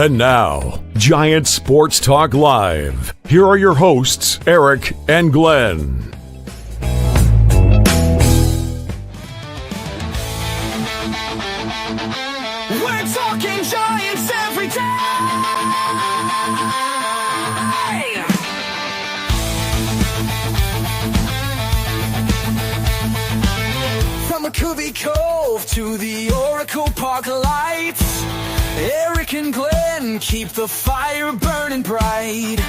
And now, Giant Sports Talk Live. Here are your hosts, Eric and Glenn. We're talking Giants every day. From McCovey Cove to the Oracle Park lights, Eric and Glenn keep the fire burning bright,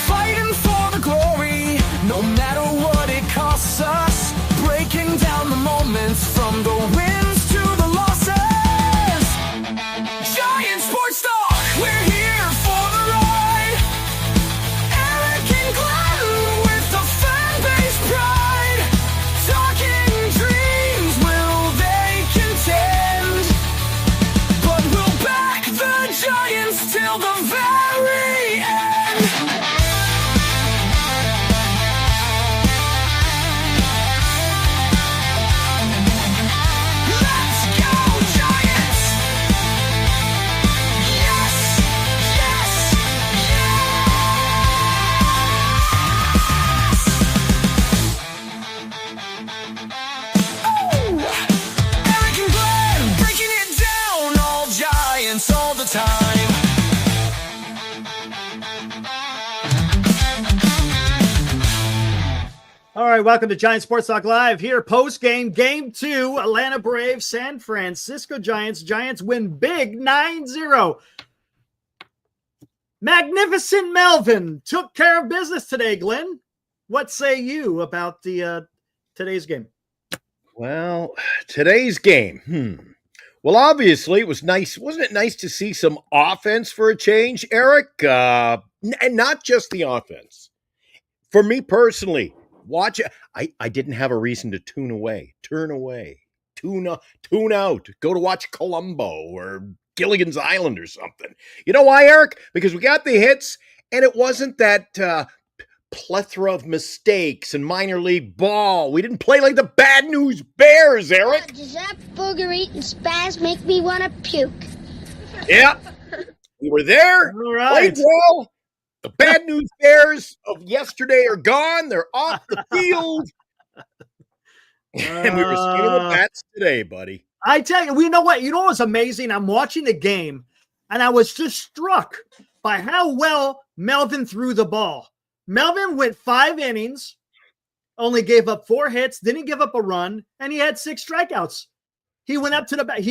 fighting for the glory, no matter what it costs us, breaking down the moments from the wins to the losses. Giant Sports Talk, we're here for the ride. Eric and Glenn with the fan base pride, talking dreams, will they contend? But we'll back the Giants till the very end. Let's go Giants! Yes! Yes! Yes! Oh! Eric and Glenn breaking it down, all Giants all the time. All right, welcome to Giant Sports Talk Live. Here, post-game, Game 2, Atlanta Braves, San Francisco Giants. Giants win big, 9-0. Magnificent Melvin took care of business today, Glenn. What say you about the today's game? Well, today's game. Well, obviously, it was nice. Wasn't it nice to see some offense for a change, Eric? And not just the offense. For me personally, watch it. I didn't have a reason to turn away, tune out, go to watch Columbo or Gilligan's Island or something. You know why, Eric? Because we got the hits, and it wasn't that plethora of mistakes and minor league ball. We didn't play like the Bad News Bears, Eric. Does that booger-eating spaz make me want to puke? Yeah, we were there. All right. Played well. The Bad News Bears of yesterday are gone. They're off the field. And we were swinging the bats today, buddy. I tell you, you know what? You know what's amazing? I'm watching the game, and I was just struck by how well Melvin threw the ball. Melvin went 5 innings, only gave up 4 hits, didn't give up a run, and he had 6 strikeouts. He went up to the bat.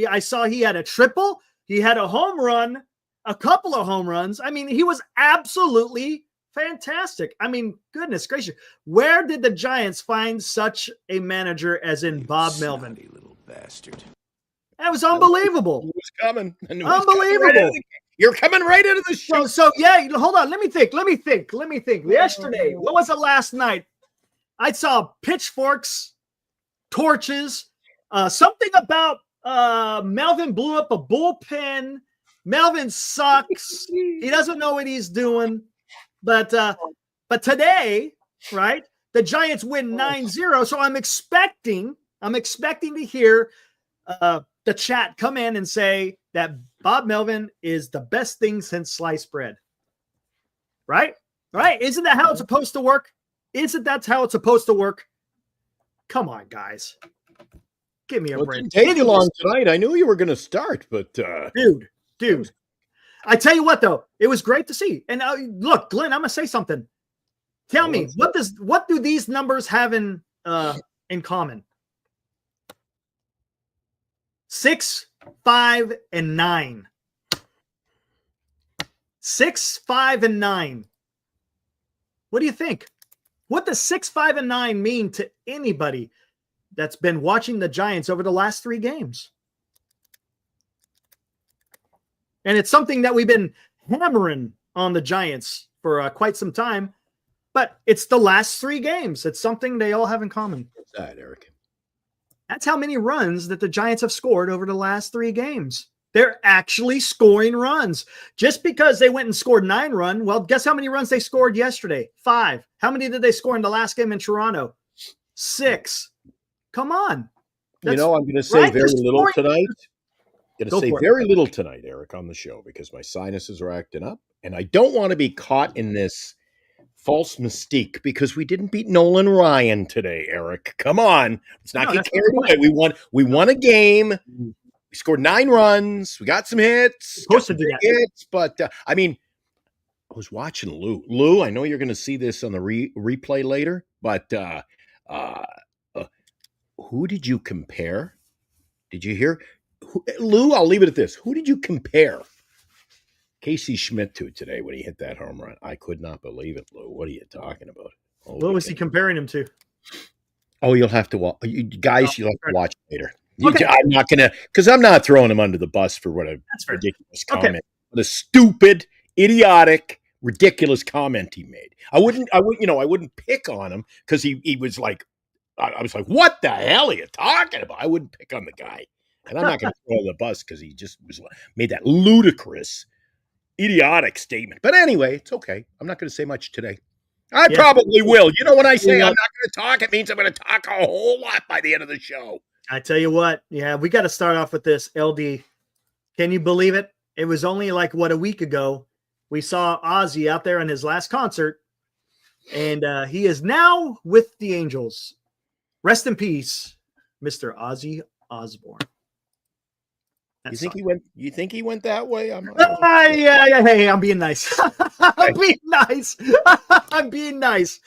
I saw he had a triple. He had a home run, a couple of home runs. I mean, he was absolutely fantastic. I mean, goodness gracious. Where did the Giants find such a manager as in Bob Melvin? Little bastard. That was unbelievable. He was coming. Unbelievable. You're coming right into the show. So yeah, hold on. Let me think. Yesterday, what was it last night? I saw pitchforks, torches, something about Melvin blew up a bullpen. Melvin sucks. He doesn't know what he's doing. But today, right, the Giants win 9-0. So I'm expecting to hear the chat come in and say that Bob Melvin is the best thing since sliced bread. Right? Right? Isn't that how it's supposed to work? Isn't that how it's supposed to work? Come on, guys. Give me a break. It didn't take you long tonight. I knew you were going to start, but Dude, I tell you what, though, it was great to see. And look, Glenn, I'm gonna say something. Tell me, what do these numbers have in common? 6, 5, and 9. 6, 5, and 9. What do you think? What does 6, 5, and 9 mean to anybody that's been watching the Giants over the last 3 games? And it's something that we've been hammering on the Giants for quite some time, but it's the last 3 games. It's something they all have in common. What's that, Eric? That's how many runs that the Giants have scored over the last 3 games. They're actually scoring runs. Just because they went and scored 9 runs, well, guess how many runs they scored yesterday? 5. How many did they score in the last game in Toronto? 6. Come on. I'm going to say very little tonight. Going Go to say for it. very little tonight, Eric, on the show because my sinuses are acting up, and I don't want to be caught in this false mystique because we didn't beat Nolan Ryan today, Eric. Come on, let's not No, get that's carried not the away. We won a game. We scored 9 runs. We got some hits. Supposed to do that. Hits, but I mean, I was watching Lou. Lou, I know you're going to see this on the replay later, but who did you compare? Did you hear? Lou, I'll leave it at this. Who did you compare Casey Schmitt to today when he hit that home run? I could not believe it, Lou. What are you talking about? What was he comparing him to? Oh, you'll have to watch. You guys, you'll have to watch later. Okay. I'm not going to, because I'm not throwing him under the bus for what a ridiculous comment. What a stupid, idiotic, ridiculous comment he made. I wouldn't pick on him because he was like, I was like, what the hell are you talking about? I wouldn't pick on the guy. And I'm not going to throw him the bus because he just made that ludicrous, idiotic statement. But anyway, it's okay. I'm not going to say much today. I probably will. You know, when I say I'm not going to talk, it means I'm going to talk a whole lot by the end of the show. I tell you what, we got to start off with this. LD, can you believe it? It was only like, a week ago, we saw Ozzy out there in his last concert, and he is now with the Angels. Rest in peace, Mr. Ozzy Osbourne. You think he went that way? Hey, I'm being nice. I'm being nice. I'm being nice.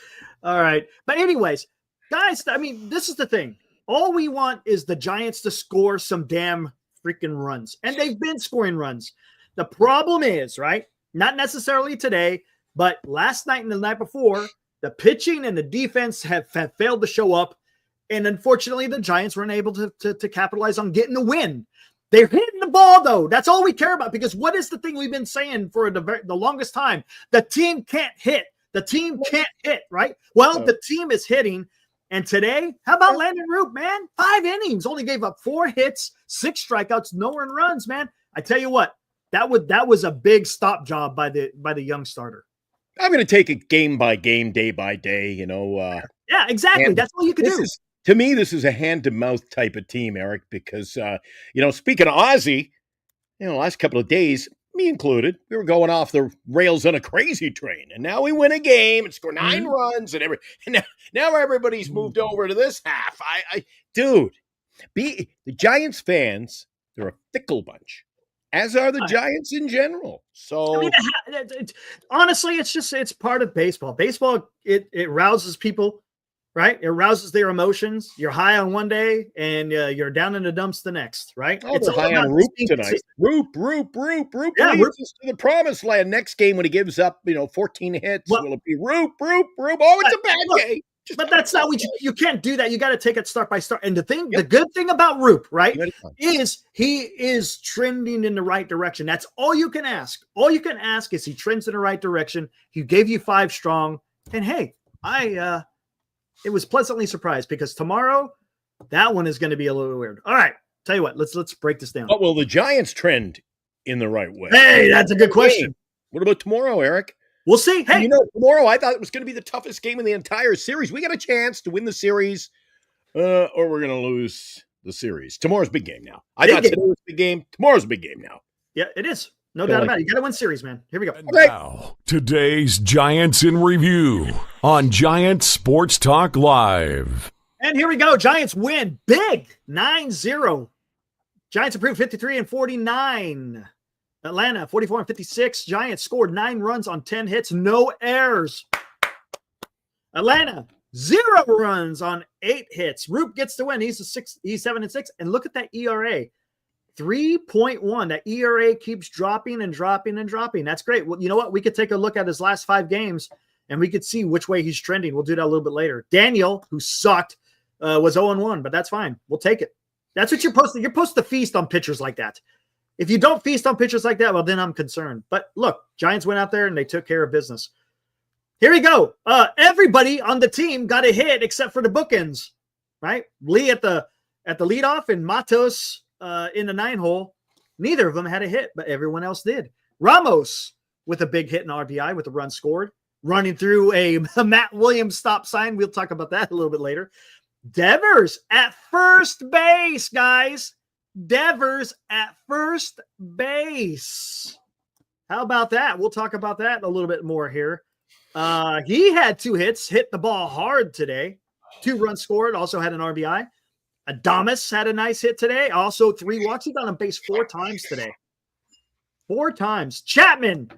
All right. But anyways, guys, I mean, this is the thing. All we want is the Giants to score some damn freaking runs. And they've been scoring runs. The problem is, right, not necessarily today, but last night and the night before, the pitching and the defense have failed to show up. And unfortunately, the Giants weren't able to capitalize on getting the win. They're hitting the ball, though. That's all we care about, because what is the thing we've been saying for the longest time? The team can't hit. The team can't hit, right? Well, the team is hitting. And today, how about Landen Roup, man? 5 innings, only gave up 4 hits, 6 strikeouts, no earned runs, man. I tell you what, that was a big stop job by the young starter. I'm going to take it game by game, day by day, Yeah, exactly. That's all you can do. To me, this is a hand-to-mouth type of team, Eric, because, speaking of Ozzy, the last couple of days, me included, we were going off the rails on a crazy train. And now we win a game and score 9 runs and now everybody's moved over to this half. Dude, the Giants fans, they're a fickle bunch, as are the Giants in general. So, I mean, honestly, it's part of baseball. Baseball, it rouses people. Right? It rouses their emotions. You're high on one day and you're down in the dumps the next, right? Oh, it's high on Roup tonight. Roup Yeah, leads us to the promised land. Next game when he gives up, 14 hits, will it be Roup? Oh, it's a bad game. But that's not what you can't do that. You got to take it start by start. And the good thing about Roup, right, is he is trending in the right direction. That's all you can ask. All you can ask is he trends in the right direction. He gave you 5 strong. And hey, it was pleasantly surprised because tomorrow, that one is going to be a little weird. All right. Tell you what, let's break this down. Oh, well, the Giants trend in the right way. Hey, that's a good question. What about tomorrow, Eric? We'll see. Hey, tomorrow I thought it was going to be the toughest game in the entire series. We got a chance to win the series, or we're going to lose the series. Tomorrow's big game now. I thought today was a big game. Tomorrow's a big game now. Yeah, it is. No doubt about it. You got to win series, man. Here we go. And now, today's Giants in review on Giant Sports Talk Live. And here we go. Giants win big, 9-0. Giants improved 53-49. Atlanta, 44-56. Giants scored 9 runs on 10 hits, no errors. Atlanta, 0 runs on 8 hits. Roup gets the win. He's 7-6. And look at that ERA. 3.1. That ERA keeps dropping and dropping and dropping. That's great. Well, you know what? We could take a look at his last 5 games and we could see which way he's trending. We'll do that a little bit later. Daniel, who sucked, was 0-1, but that's fine. We'll take it. That's what you're supposed to feast on pitchers like that. If you don't feast on pitchers like that, well, then I'm concerned. But look, Giants went out there and they took care of business. Here we go. Everybody on the team got a hit except for the bookends, right? Lee at the leadoff and Matos in the 9-hole. Neither of them had a hit, but everyone else did. Ramos with a big hit in RBI with a run scored, running through a Matt Williams stop sign. We'll talk about that a little bit later. Devers at first base, guys. Devers at first base. How about that? We'll talk about that a little bit more here. He had 2 hits, hit the ball hard today. 2 runs scored, also had an RBI. Adames had a nice hit today. Also 3 walks. He got on base 4 times today. 4 times. Chapman,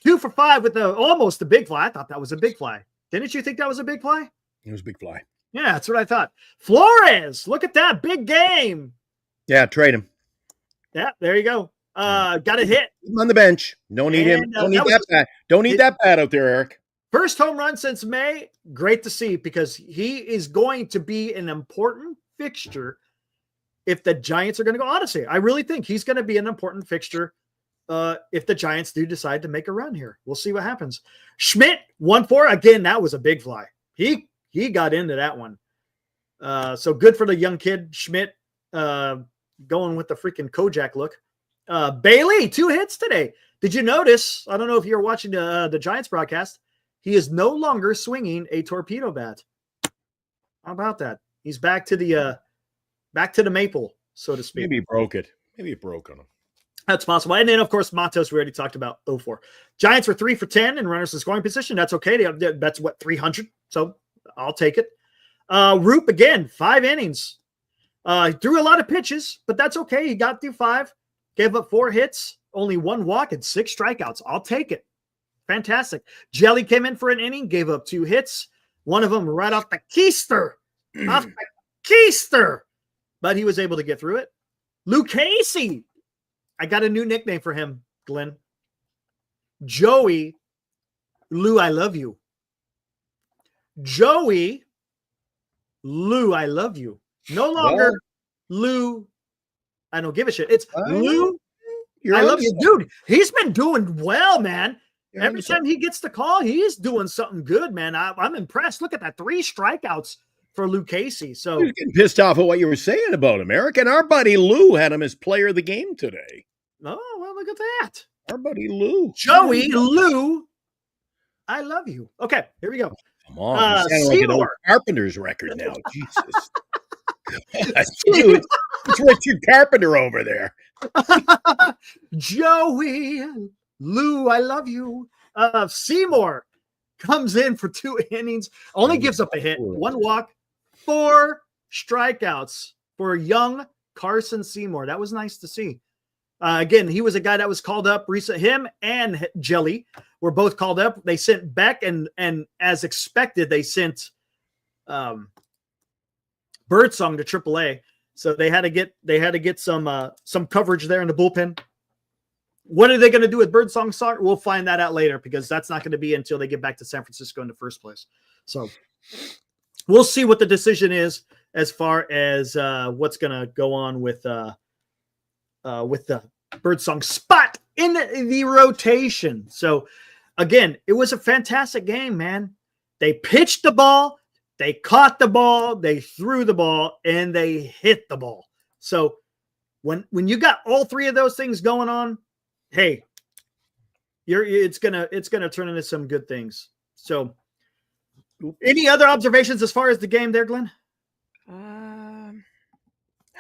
2 for 5 with almost a big fly. I thought that was a big fly. Didn't you think that was a big fly? It was a big fly. Yeah, that's what I thought. Flores, look at that. Big game. Yeah, trade him. Yeah, there you go. Got a hit. Keep him on the bench. Don't need him. Don't need that bat. Don't need that bat out there, Eric. First home run since May. Great to see because he is going to be an important fixture if the Giants are going to go. Honestly, I really think he's going to be an important fixture if the Giants do decide to make a run here. We'll see what happens. Schmitt, 1-4. Again, that was a big fly. He got into that one. So good for the young kid, Schmitt, going with the freaking Kojak look. Bailey, 2 hits today. Did you notice? I don't know if you're watching the Giants broadcast. He is no longer swinging a torpedo bat. How about that? He's back to the maple, so to speak. Maybe he broke it. Maybe it broke on him. That's possible. And then, of course, Matos, we already talked about 0-4. Giants were 3 for 10 in runners in scoring position. That's okay. That's what, 300? So I'll take it. Roup, again, 5 innings. Threw a lot of pitches, but that's okay. He got through 5. Gave up 4 hits, only 1 walk, and 6 strikeouts. I'll take it. Fantastic. Jelly came in for an inning, gave up 2 hits. One of them right off the keister. Off the keister. But he was able to get through it. Luke Casey. I got a new nickname for him, Glenn. Joey. Lou, I love you. Joey. Lou, I love you. No longer Lou. I don't give a shit. It's Lou. I love you. Dude, he's been doing well, man. Every time he gets the call, he's doing something good, man. I'm impressed. Look at that. 3 strikeouts for Lou Casey. So you're getting pissed off at what you were saying about him, Eric. And our buddy Lou had him as player of the game today. Oh, well, look at that. Our buddy Lou. Joey, Lou, I love you. Okay, here we go. Come on. You sound like an old Carpenter's record now. Jesus. Dude, it's Richard Carpenter over there. Joey, Lou, I love you. Seymour comes in for 2 innings, only gives up a hit, 1 walk, 4 strikeouts for young Carson Seymour. That was nice to see. Again, he was a guy that was called up recent. Him and Jelly were both called up. They sent Beck, and as expected, they sent Birdsong to AAA. So they had to get some coverage there in the bullpen. What are they going to do with Birdsong? We'll find that out later because that's not going to be until they get back to San Francisco in the first place. So we'll see what the decision is as far as what's going to go on with the Birdsong spot in the rotation. So again, it was a fantastic game, man. They pitched the ball, they caught the ball, they threw the ball, and they hit the ball. So when you got all 3 of those things going on, hey, it's gonna turn into some good things. So, any other observations as far as the game there, Glenn?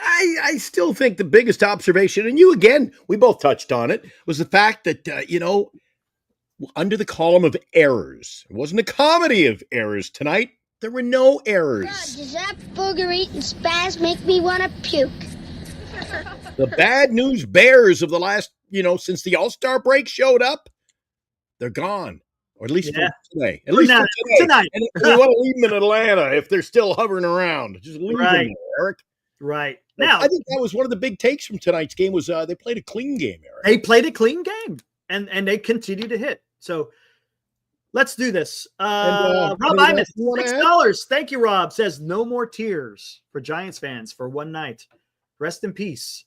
I still think the biggest observation, and you again, we both touched on it, was the fact that under the column of errors, it wasn't a comedy of errors tonight. There were no errors. God, does that booger eating spaz make me want to puke? The bad news bears of the last, since the All-Star break showed up, they're gone. Or at least for today. At least for tonight. And we want to leave them in Atlanta if they're still hovering around. Just leave them there, Eric. Right. Now, I think that was one of the big takes from tonight's game was they played a clean game, Eric. They played a clean game, and they continue to hit. So let's do this. Rob Imus, $6. Thank you, Rob. Says no more tears for Giants fans for one night. Rest in peace.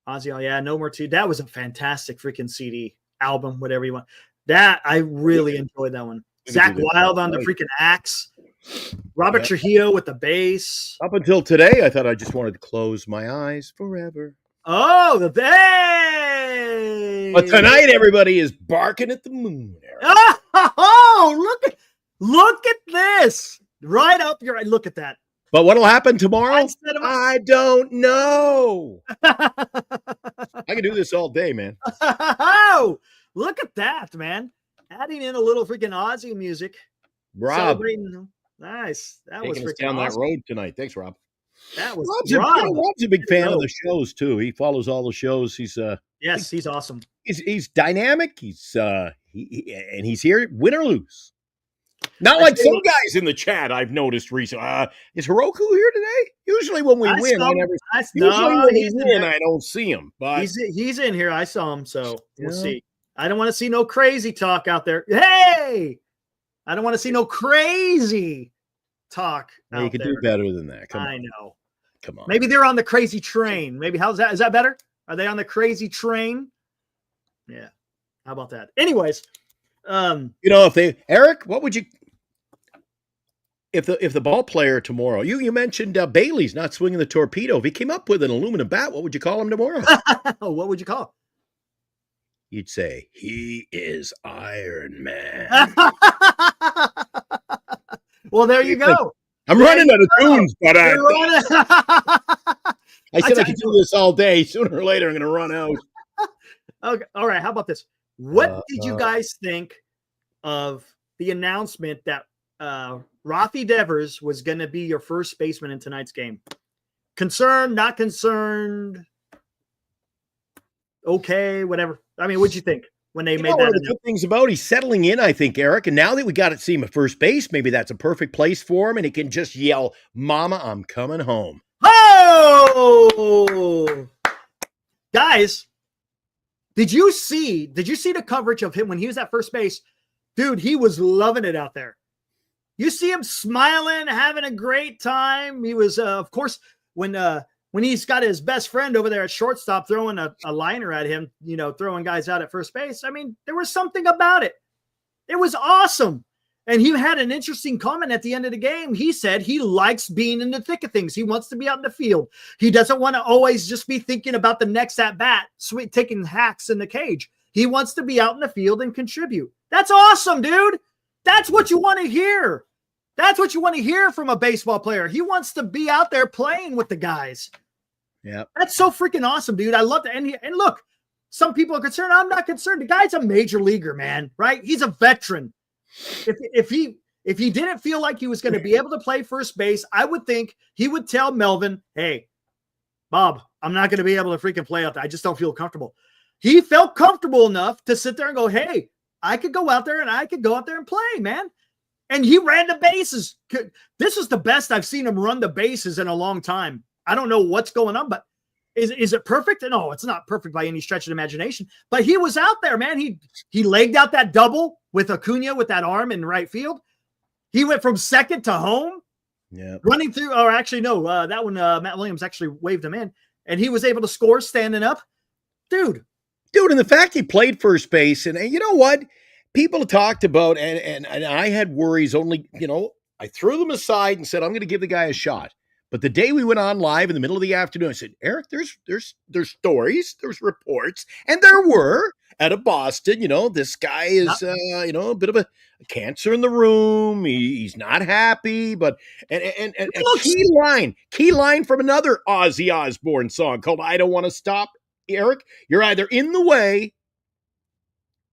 Ozzy, yeah, no more tears. That was a fantastic freaking CD, album, whatever you want. That, I really enjoyed that one. Zach Wilde on the freaking axe. Robert Trujillo with the bass. Up until today, I thought I just wanted to close my eyes forever. Oh, the bass. But tonight, everybody is barking at the moon, Eric. Oh, look at this. Right up your, look at that. But what'll happen tomorrow? Instead of- I don't know. I can do this all day, man. Oh, look at that, man. Adding in a little freaking Aussie music. Rob, Celebrating. Nice. That was taking us freaking down that awesome. road tonight. Thanks, Rob. That was Rob's a big fan of the shows too. He follows all the shows. He's Yes, he's awesome. he's dynamic. He's and he's here, win or lose. Not like some guys in the chat I've noticed recently. Is Heroku here today? Usually when we win, I don't see him. But he's in here. I saw him, so we'll see. I don't want to see no crazy talk out there. Hey, I don't want to see no crazy talk. You could do better than that. I know. Come on. Maybe they're on the crazy train. Maybe how's that? Is that better? Are they on the crazy train? Yeah. How about that? Anyways, Eric, what would you if the ball player tomorrow? You mentioned Bailey's not swinging the torpedo. If he came up with an aluminum bat, what would you call him tomorrow? What would you call him? You'd say he is Iron Man. Well, there you go. I'm running out of tunes, but I said I could do this all day. Sooner or later, I'm going to run out. Okay. All right. How about this? What did you guys think of the announcement that Rafael Devers was going to be your first baseman in tonight's game? Concerned, not concerned? Okay, whatever. I mean, what'd you think when they made that? One of the good things about he's settling in, I think, Eric. And now that we got to see him at first base, maybe that's a perfect place for him, and he can just yell, "Mama, I'm coming home." Oh, guys, did you see the coverage of him when he was at first base? Dude, he was loving it out there. You see him smiling, having a great time. He was, of course, when he's got his best friend over there at shortstop throwing a liner at him, throwing guys out at first base. I mean, there was something about it. It was awesome. And he had an interesting comment at the end of the game. He said he likes being in the thick of things. He wants to be out in the field. He doesn't want to always just be thinking about the next at bat, taking hacks in the cage. He wants to be out in the field and contribute. That's awesome, dude. That's what you want to hear. That's what you want to hear from a baseball player. He wants to be out there playing with the guys. Yeah, that's so freaking awesome, dude. I love that. And look, some people are concerned. I'm not concerned. The guy's a major leaguer, man. Right? He's a veteran. If he didn't feel like he was going to be able to play first base, I would think he would tell Melvin, "Hey, Bob, I'm not going to be able to freaking play out there. I just don't feel comfortable." He felt comfortable enough to sit there and go, "Hey, I could go out there and play, man." And he ran the bases. This is the best I've seen him run the bases in a long time. I don't know what's going on, but is it perfect? No, it's not perfect by any stretch of the imagination. But he was out there, man. He legged out that double with Acuna with that arm in right field. He went from second to home, running through. Or actually, no, that one Matt Williams actually waved him in, and he was able to score standing up, dude. And the fact he played first base, and you know what? People talked about, and I had worries. Only I threw them aside and said I'm going to give the guy a shot. But the day we went on live in the middle of the afternoon, I said, Eric, there's stories, there's reports, and there were out of Boston. This guy is, a bit of a cancer in the room. He's not happy, but and key line from another Ozzy Osbourne song called "I Don't Want to Stop." Eric, you're either in the way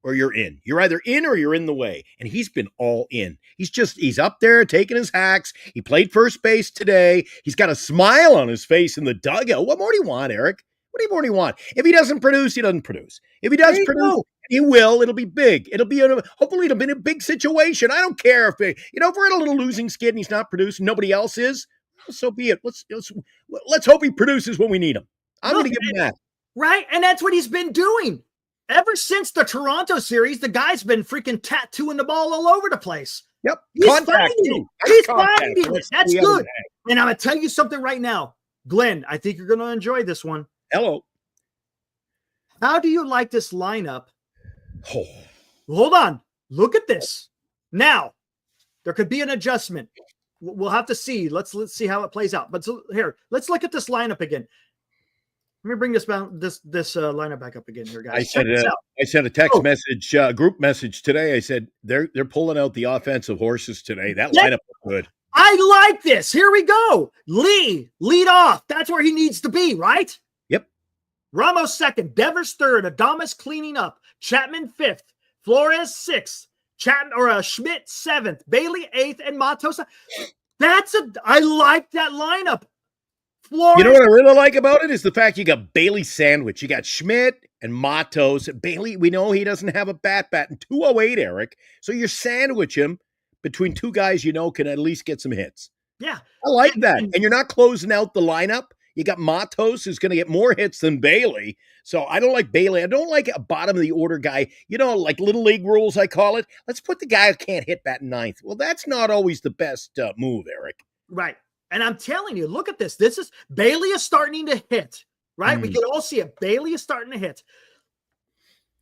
or you're in. You're either in or you're in the way. And he's been all in. He's up there taking his hacks. He played first base today. He's got a smile on his face in the dugout. What more do you want, Eric? What more do you want? If he doesn't produce, he doesn't produce. If he does produce, he will. It'll be big. Hopefully it'll be a big situation. I don't care if we're in a little losing skid and he's not producing, nobody else is. So be it. Let's hope he produces when we need him. I'm going to give him that. Right? And that's what he's been doing. Ever since the Toronto series, the guy's been freaking tattooing the ball all over the place. Yep. He's finding it. He's finding it. That's good. And I'm going to tell you something right now. Glenn, I think you're going to enjoy this one. Hello. How do you like this lineup? Oh. Hold on. Look at this. Now, there could be an adjustment. We'll have to see. Let's see how it plays out. But here, let's look at this lineup again. Let me bring this lineup back up again here, guys. I sent a text message, group message today. I said they're pulling out the offensive horses today. That lineup was good. I like this. Here we go. Lee, lead off. That's where he needs to be, right? Yep. Ramos second, Devers third, Adames cleaning up, Chapman fifth, Flores sixth, Schmitt seventh, Bailey eighth, and Matos. I like that lineup. Flores. You know what I really like about it is the fact you got Bailey sandwich. You got Schmitt and Matos. Bailey, we know he doesn't have a bat in 208, Eric. So you sandwich him between two guys you know can at least get some hits. Yeah. I like that. And you're not closing out the lineup. You got Matos, who's going to get more hits than Bailey. So I don't like Bailey. I don't like a bottom of the order guy. You know, like little league rules, I call it. Let's put the guy who can't hit bat in ninth. Well, that's not always the best move, Eric. Right. And I'm telling you, look at this. Bailey is starting to hit, right? We can all see it. Bailey is starting to hit.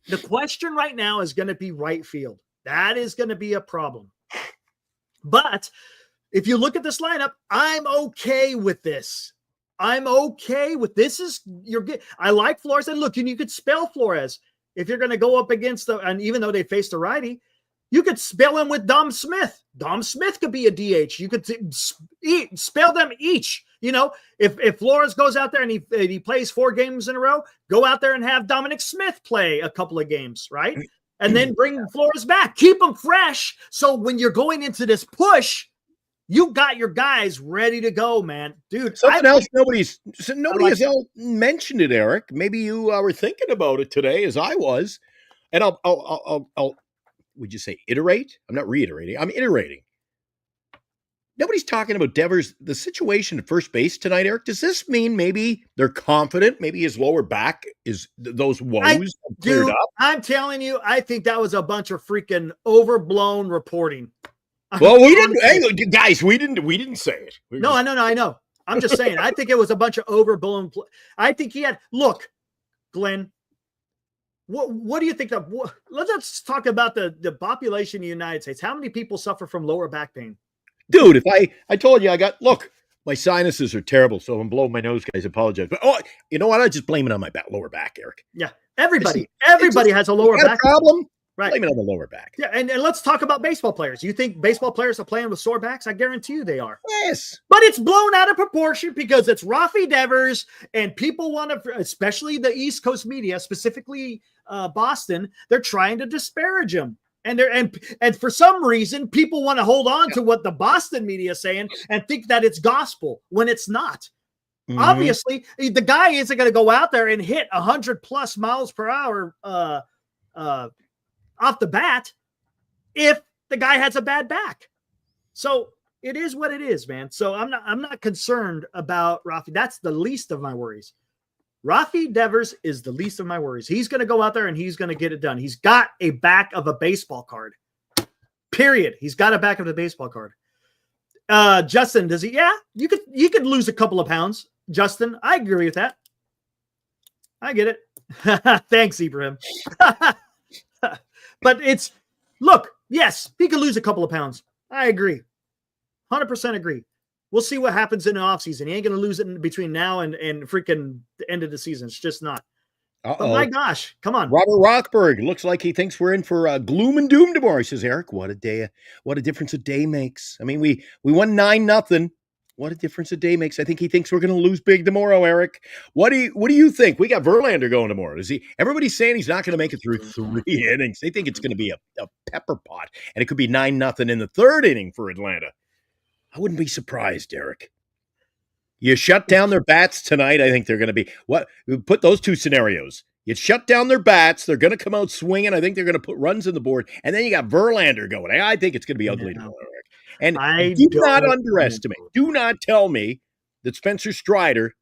The question right now is going to be right field. That is going to be a problem. But if you look at this lineup, I'm okay with this. I'm okay with this. You're good. I like Flores. And look, you could spell Flores if you're going to go up against and even though they faced a righty, you could spell him with Dom Smith. Dom Smith could be a DH. You could spell them each. You know, if Flores goes out there and he plays 4 games in a row, go out there and have Dominic Smith play a couple of games, right? And then bring Flores back. Keep them fresh. So when you're going into this push, you got your guys ready to go, man. Dude. Something else nobody has mentioned it, Eric. Maybe you were thinking about it today as I was. And I'll would you say iterate? I'm not reiterating. I'm iterating. Nobody's talking about Devers, the situation at first base tonight, Eric. Does this mean maybe they're confident? Maybe his lower back is those woes cleared up? I'm telling you, I think that was a bunch of freaking overblown reporting. Well, we didn't. Hey, guys, we didn't say it. No, I know. I'm just saying. I think it was a bunch of overblown. I think he had. Look, Glenn. What do you think? Let's talk about the population of the United States. How many people suffer from lower back pain? Dude, if I told you my sinuses are terrible, so I'm blowing my nose, guys. Apologize. But you know what? I just blame it on my lower back, Eric. Yeah, everybody has a lower back problem. Right. Blame it on the lower back. Yeah, and let's talk about baseball players. You think baseball players are playing with sore backs? I guarantee you they are. Yes. But it's blown out of proportion because it's Rafael Devers, and people want to, especially the East Coast media, specifically Boston, they're trying to disparage him. And for some reason, people want to hold on to what the Boston media is saying and think that it's gospel when it's not. Mm-hmm. Obviously, the guy isn't going to go out there and hit 100+ miles per hour off the bat if the guy has a bad back. So it is what it is, man. So I'm not concerned about Rafi. That's the least of my worries. Rafi Devers is the least of my worries. He's going to go out there and he's going to get it done. He's got a back of a baseball card. Period. He's got a back of the baseball card. Justin, does he? Yeah, you could lose a couple of pounds. Justin, I agree with that. I get it. Thanks, Ibrahim. But look, yes, he could lose a couple of pounds. I agree. 100% agree. We'll see what happens in the offseason. He ain't going to lose it in between now and freaking the end of the season. It's just not. But my gosh, come on. Robert Rothberg looks like he thinks we're in for gloom and doom tomorrow. He says, Eric, what a day, what a difference a day makes. I mean, we won 9-0. What a difference a day makes. I think he thinks we're going to lose big tomorrow, Eric. What do you think? We got Verlander going tomorrow. Everybody's saying he's not going to make it through 3 innings. They think it's going to be a pepper pot, and it could be 9-0 in the 3rd inning for Atlanta. I wouldn't be surprised, Eric. You shut down their bats tonight. I think they're going to be put those 2 scenarios. You shut down their bats. They're going to come out swinging. I think they're going to put runs on the board. And then you got Verlander going. I think it's going to be ugly tomorrow, Eric. And do not underestimate. Do not tell me that Spencer Strider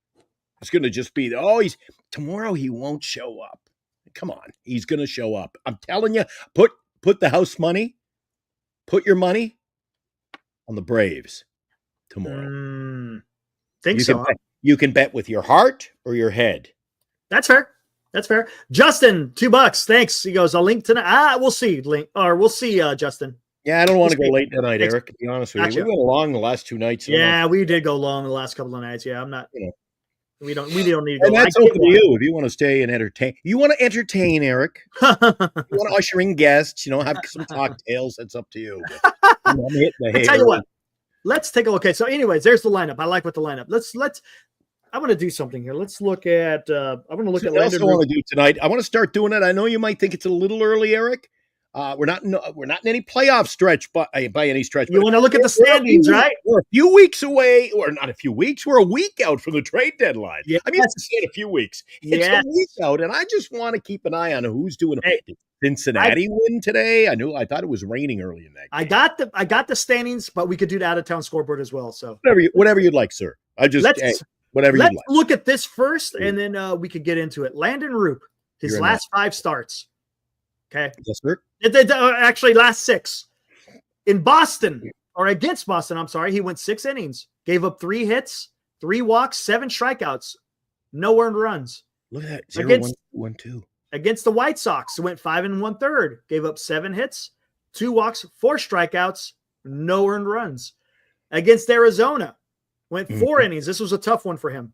is going to just be, tomorrow he won't show up. Come on. He's going to show up. I'm telling you, put the house money, put your money on the Braves tomorrow. You can bet with your heart or your head. That's fair. That's fair. Justin, $2. Thanks. He goes, I'll link tonight. We'll see. We'll see, Justin. Yeah, I don't want to go late tonight, Eric, to be honest with you. We went along the last 2 nights. Yeah, we did go long the last couple of nights. Yeah, I'm not. We don't need to go. And that's open to you if you want to stay and entertain. You want to entertain, Eric. You want to usher in guests, have some cocktails. That's up to you. I tell you what. let's take a look. Okay, so anyways, there's the lineup. I like what the lineup. I want to do something here. Let's look at. I want to look at. I also want to do tonight. I want to start doing it. I know you might think it's a little early, Eric. We're not in any playoff stretch, by any stretch. You want to look at the standings, right? We're a few weeks away, or not a few weeks. We're a week out from the trade deadline. Yes. I mean, it's a few weeks. It's a week out, and I just want to keep an eye on who's doing. Hey, Did Cincinnati win today? I thought it was raining early in that game. I got the standings, but we could do the out of town scoreboard as well. So whatever you'd like, sir. Whatever let's you'd like. look at this first, and then we could get into it. Landen Roup, his last 5 starts. Okay. Yes, sir. Actually, last 6. In Boston, or against Boston, I'm sorry, he went 6 innings, gave up 3 hits, 3 walks, 7 strikeouts, no earned runs. Look at that. 0-1-1-2. Against the White Sox, went 5 1/3, gave up 7 hits, 2 walks, 4 strikeouts, no earned runs. Against Arizona, went 4 innings. This was a tough one for him.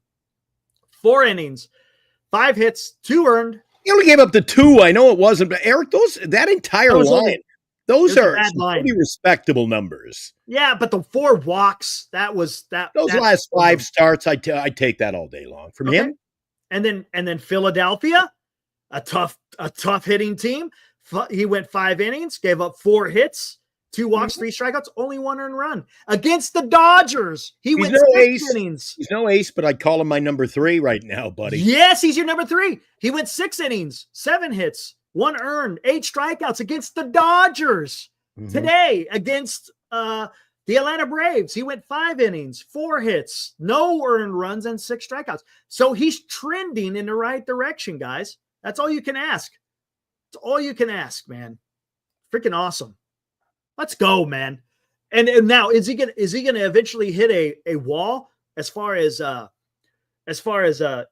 4 innings, 5 hits, 2 earned. He only gave up the 2. I know it wasn't, but Eric, that entire line, those are pretty respectable numbers. Yeah, but the 4 walks, those last 5 starts, I take that all day long from him. And then Philadelphia, a tough hitting team. He went 5 innings, gave up 4 hits, 2 walks, 3 strikeouts, only 1 earned run. Against the Dodgers, he went 6 innings. He's no ace, but I'd call him my number 3 right now, buddy. Yes, he's your number 3. He went 6 innings, 7 hits, 1 earned, 8 strikeouts against the Dodgers. Today, against the Atlanta Braves, he went 5 innings, 4 hits, no earned runs, and 6 strikeouts. So he's trending in the right direction, guys. That's all you can ask. That's all you can ask, man. Freaking awesome. Let's go, man. And now is he gonna eventually hit a wall as far as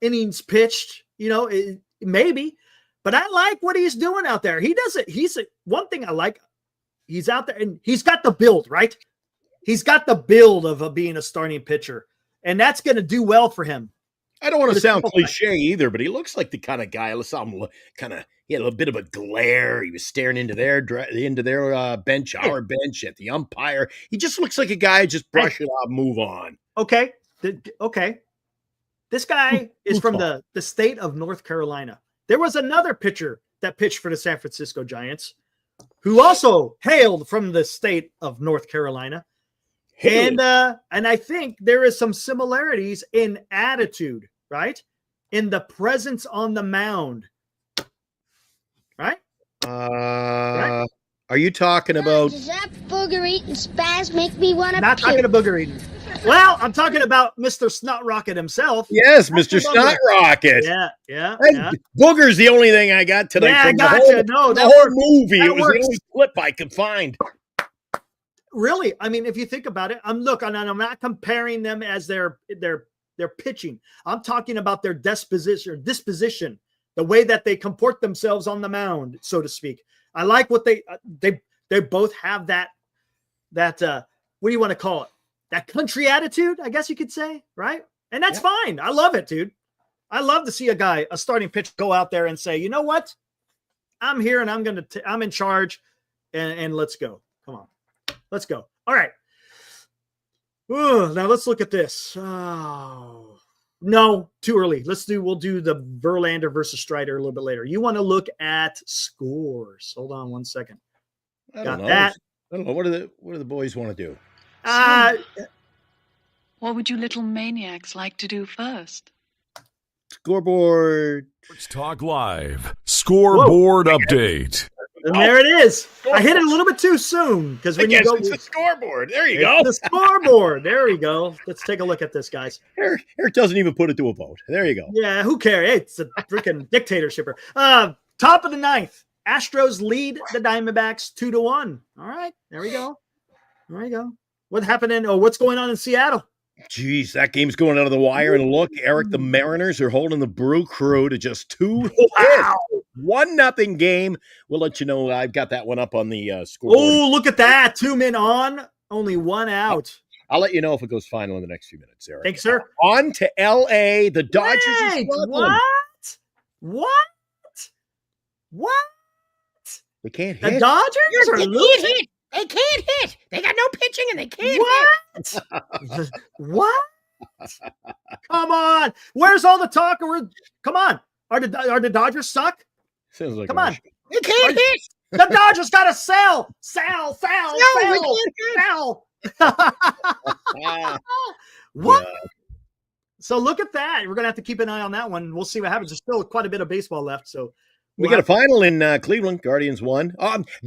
innings pitched? Maybe. But I like what he's doing out there. He does it. One thing I like. He's out there and he's got the build, right? He's got the build of being a starting pitcher, and that's going to do well for him. I don't want to sound cliche either, but he looks like the kind of guy. He had a little bit of a glare. He was staring into their bench, our bench, at the umpire. He just looks like a guy just brush it off, move on. Okay. This guy is from the state of North Carolina. There was another pitcher that pitched for the San Francisco Giants who also hailed from the state of North Carolina. And I think there is some similarities in attitude, right? In the presence on the mound. Right? Right? Are you talking about? Does that booger eating spaz make me want to Not talking to booger eating. Well, I'm talking about Mr. Snot Rocket himself. Yes, Mr. Snot Rocket. Yeah. Booger's the only thing I got tonight. Yeah, I got you. No, the whole movie. It was the only clip I could find. Really, I mean, if you think about it, I'm not comparing them as their pitching. I'm talking about their disposition, the way that they comport themselves on the mound, so to speak. I like what they both have that what do you want to call it? That country attitude, I guess you could say, right? And that's fine. I love it, dude. I love to see a starting pitcher go out there and say, you know what? I'm here and I'm in charge and let's go. Come on. Let's go. All right. Ooh, now let's look at this. Oh, no, too early. We'll do the Verlander versus Strider a little bit later. You want to look at scores. Hold on 1 second. I don't know. What do the boys want to do? What would you little maniacs like to do first? Scoreboard. Sports Talk Live. Scoreboard update. And there it is. I hit it a little bit too soon because when you go, it's the scoreboard. There you go. The scoreboard. There we go. Let's take a look at this, guys. Eric doesn't even put it to a vote. There you go. Yeah, who cares? Hey, it's a freaking dictatorship. Top of the 9th. Astros lead the Diamondbacks 2-1. All right, there we go. What happened what's going on in Seattle? Jeez, that game's going out of the wire. And look, Eric, the Mariners are holding the Brew Crew to just 2 hits. 1-0 game. We'll let you know. I've got that one up on the scoreboard. Oh, look at that. 2 men on, only 1 out. I'll let you know if it goes final in the next few minutes, Eric. Thanks, sir. On to L.A. The Dodgers. Wait, what? They can't hit. The Dodgers are losing? They can't hit. They got no pitching and they can't What? What? Come on. Where's all the talk? Come on. Are the Dodgers suck? Sounds like Come on. They can't hit. The Dodgers got to sell. No, What? Yeah. So look at that. We're going to have to keep an eye on that one. We'll see what happens. There's still quite a bit of baseball left. So We got a final in Cleveland. Guardians won.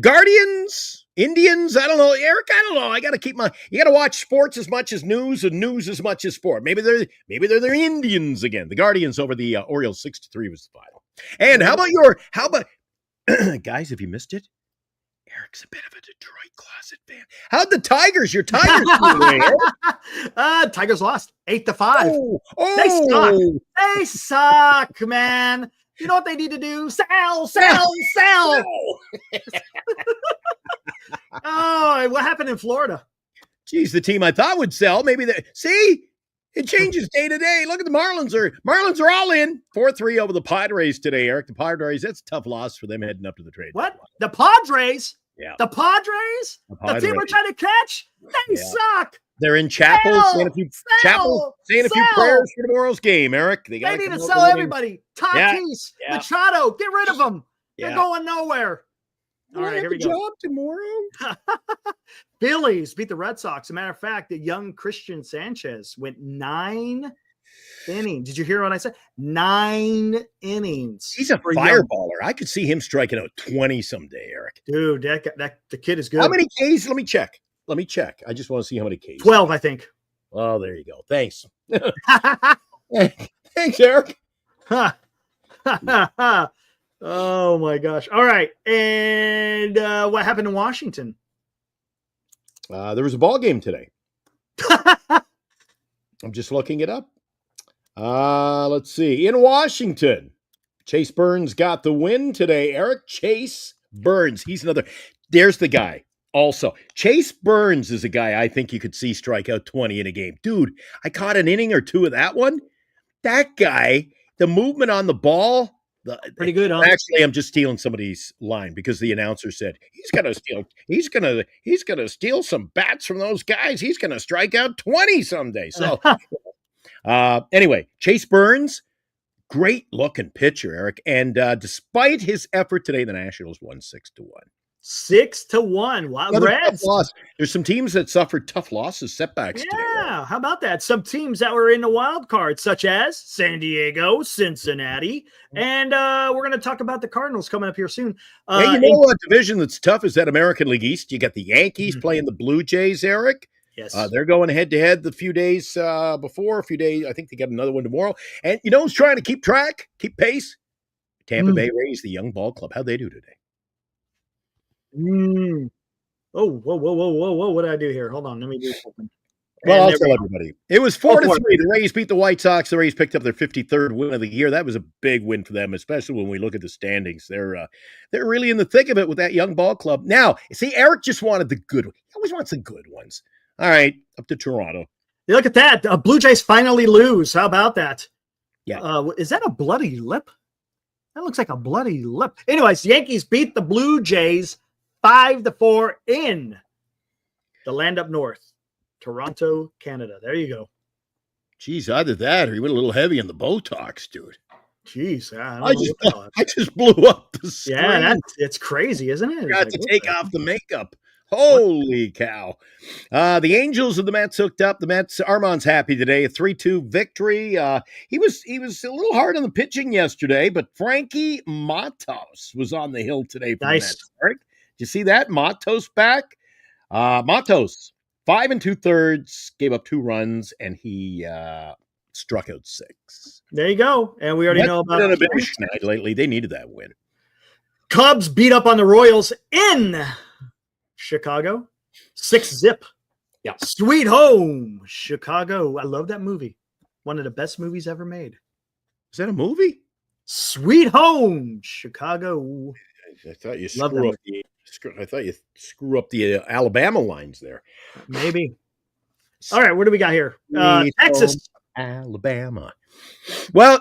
Guardians, Indians. I don't know, Eric. I don't know. You got to watch sports as much as news, and news as much as sport. Maybe they're the Indians again. The Guardians over the Orioles 6-3 was the final. And how about guys? Have you missed it? Eric's a bit of a Detroit closet fan. How'd the Tigers? Your Tigers do today, Eric? Tigers lost 8-5. Oh, They suck. They suck, man. You know what they need to do? Sell. Oh, what happened in Florida? Geez, the team I thought would sell. Maybe see, it changes day to day. Look at the Marlins are all in 4-3 over the Padres today, Eric. The Padres, that's a tough loss for them heading up to the trade. What? The Padres? Yeah. The Padres? The team we're trying to catch? They suck. They're in chapel, saying a few prayers for tomorrow's game, Eric. They need to sell everybody. Tatis, Yeah. Machado, get rid of them. Yeah. They're going nowhere. All right, here we go. Job tomorrow. Phillies beat the Red Sox. As a matter of fact, the young Christian Sanchez went 9 innings. Did you hear what I said? 9 innings. He's a fireballer. I could see him striking out 20 someday, Eric. Dude, the kid is good. How many Ks? Let me check. I just want to see how many Ks. 12, I think. Oh, there you go. Thanks. Thanks, Eric. Oh, my gosh. All right. And what happened in Washington? There was a ball game today. I'm just looking it up. Let's see. In Washington, Chase Burns got the win today. Eric Chase Burns. He's another. There's the guy. Also, Chase Burns is a guy I think you could see strike out 20 in a game. Dude, I caught an inning or two of that one. That guy, the movement on the ball. Pretty good, huh? Actually, I'm just stealing somebody's line because the announcer said he's gonna steal some bats from those guys. He's gonna strike out 20 someday. So anyway, Chase Burns, great looking pitcher, Eric. And despite his effort today, the Nationals won 6-1. 6-1. Wow, Reds. There's some teams that suffered tough losses, setbacks today. Yeah, how about that? Some teams that were in the wild card, such as San Diego, Cincinnati, and we're going to talk about the Cardinals coming up here soon. Hey, you know a division that's tough is that American League East. You got the Yankees playing the Blue Jays, Eric. Yes. They're going head-to-head the few days before. A few days, I think they got another one tomorrow. And you know who's trying to keep pace? Tampa Bay Rays, the young ball club. How'd they do today? Oh, whoa. What did I do here? Hold on. Let me do something. Well, I'll tell everybody. It was 4-3. The Rays beat the White Sox. The Rays picked up their 53rd win of the year. That was a big win for them, especially when we look at the standings. They're really in the thick of it with that young ball club. Now, see, Eric just wanted the good ones. He always wants the good ones. All right, up to Toronto. Look at that. Blue Jays finally lose. How about that? Yeah. Is that a bloody lip? That looks like a bloody lip. Anyways, Yankees beat the Blue Jays 5-4 in the land up north, Toronto, Canada. There you go. Geez, either that or he went a little heavy on the Botox, dude. Jeez, I just blew up the screen. Yeah, it's crazy, isn't it? Got to take off the makeup. Holy cow. The Angels and the Mets hooked up. The Mets, Armand's happy today, a 3-2 victory. He was a little hard on the pitching yesterday, but Frankie Matos was on the hill today for the Mets. Right? Did you see that? Matos back. Matos, 5 2/3, gave up 2 runs, and he struck out 6. There you go. And we already know about a bit of Schmitt lately. They needed that win. Cubs beat up on the Royals in Chicago. 6-0. Yeah. Sweet Home, Chicago. I love that movie. One of the best movies ever made. Is that a movie? Sweet Home, Chicago. I thought you screw up the Alabama lines there. Maybe. All right, what do we got here? Texas. Alabama. Well,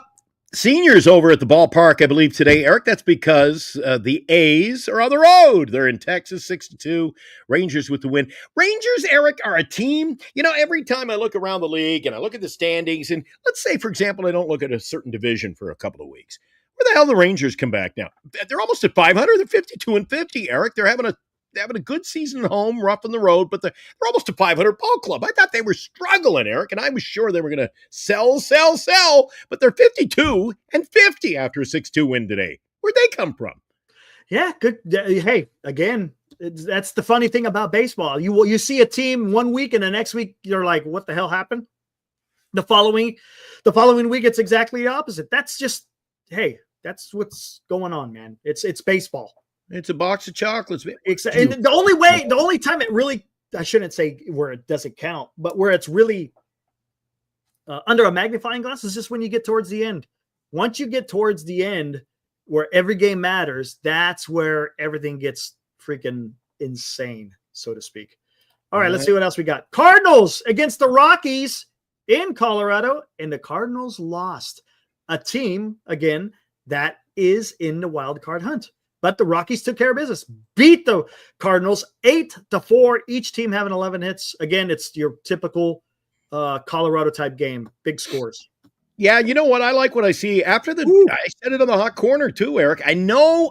Seniors over at the ballpark, I believe, today, Eric. That's because the A's are on the road. They're in Texas, 6-2. Rangers with the win. Rangers, Eric, are a team. You know, every time I look around the league and I look at the standings, and let's say, for example, I don't look at a certain division for a couple of weeks. Where the hell the Rangers come back now? They're almost at 500. They're 52-50, Eric. They're having a good season at home, rough on the road, but they're almost a 500 ball club. I thought they were struggling, Eric, and I was sure they were going to sell, but they're 52-50 after a 6-2 win today. Where'd they come from? Yeah, good. Hey, again, that's the funny thing about baseball. You see a team one week, and the next week you're like, "What the hell happened?" The following week, it's exactly the opposite. That's just, hey, that's what's going on, man. It's baseball. It's a box of chocolates. And the only time it really, I shouldn't say where it doesn't count, but where it's really under a magnifying glass is just when you get towards the end. Once you get towards the end where every game matters, that's where everything gets freaking insane, so to speak. All right, let's see what else we got. Cardinals against the Rockies in Colorado, and the Cardinals lost. A team, again, that is in the wild card hunt. But the Rockies took care of business, beat the Cardinals 8-4, each team having 11 hits. Again, it's your typical Colorado type game, big scores. Yeah, you know what? I like what I see after I said it on the hot corner too, Eric. I know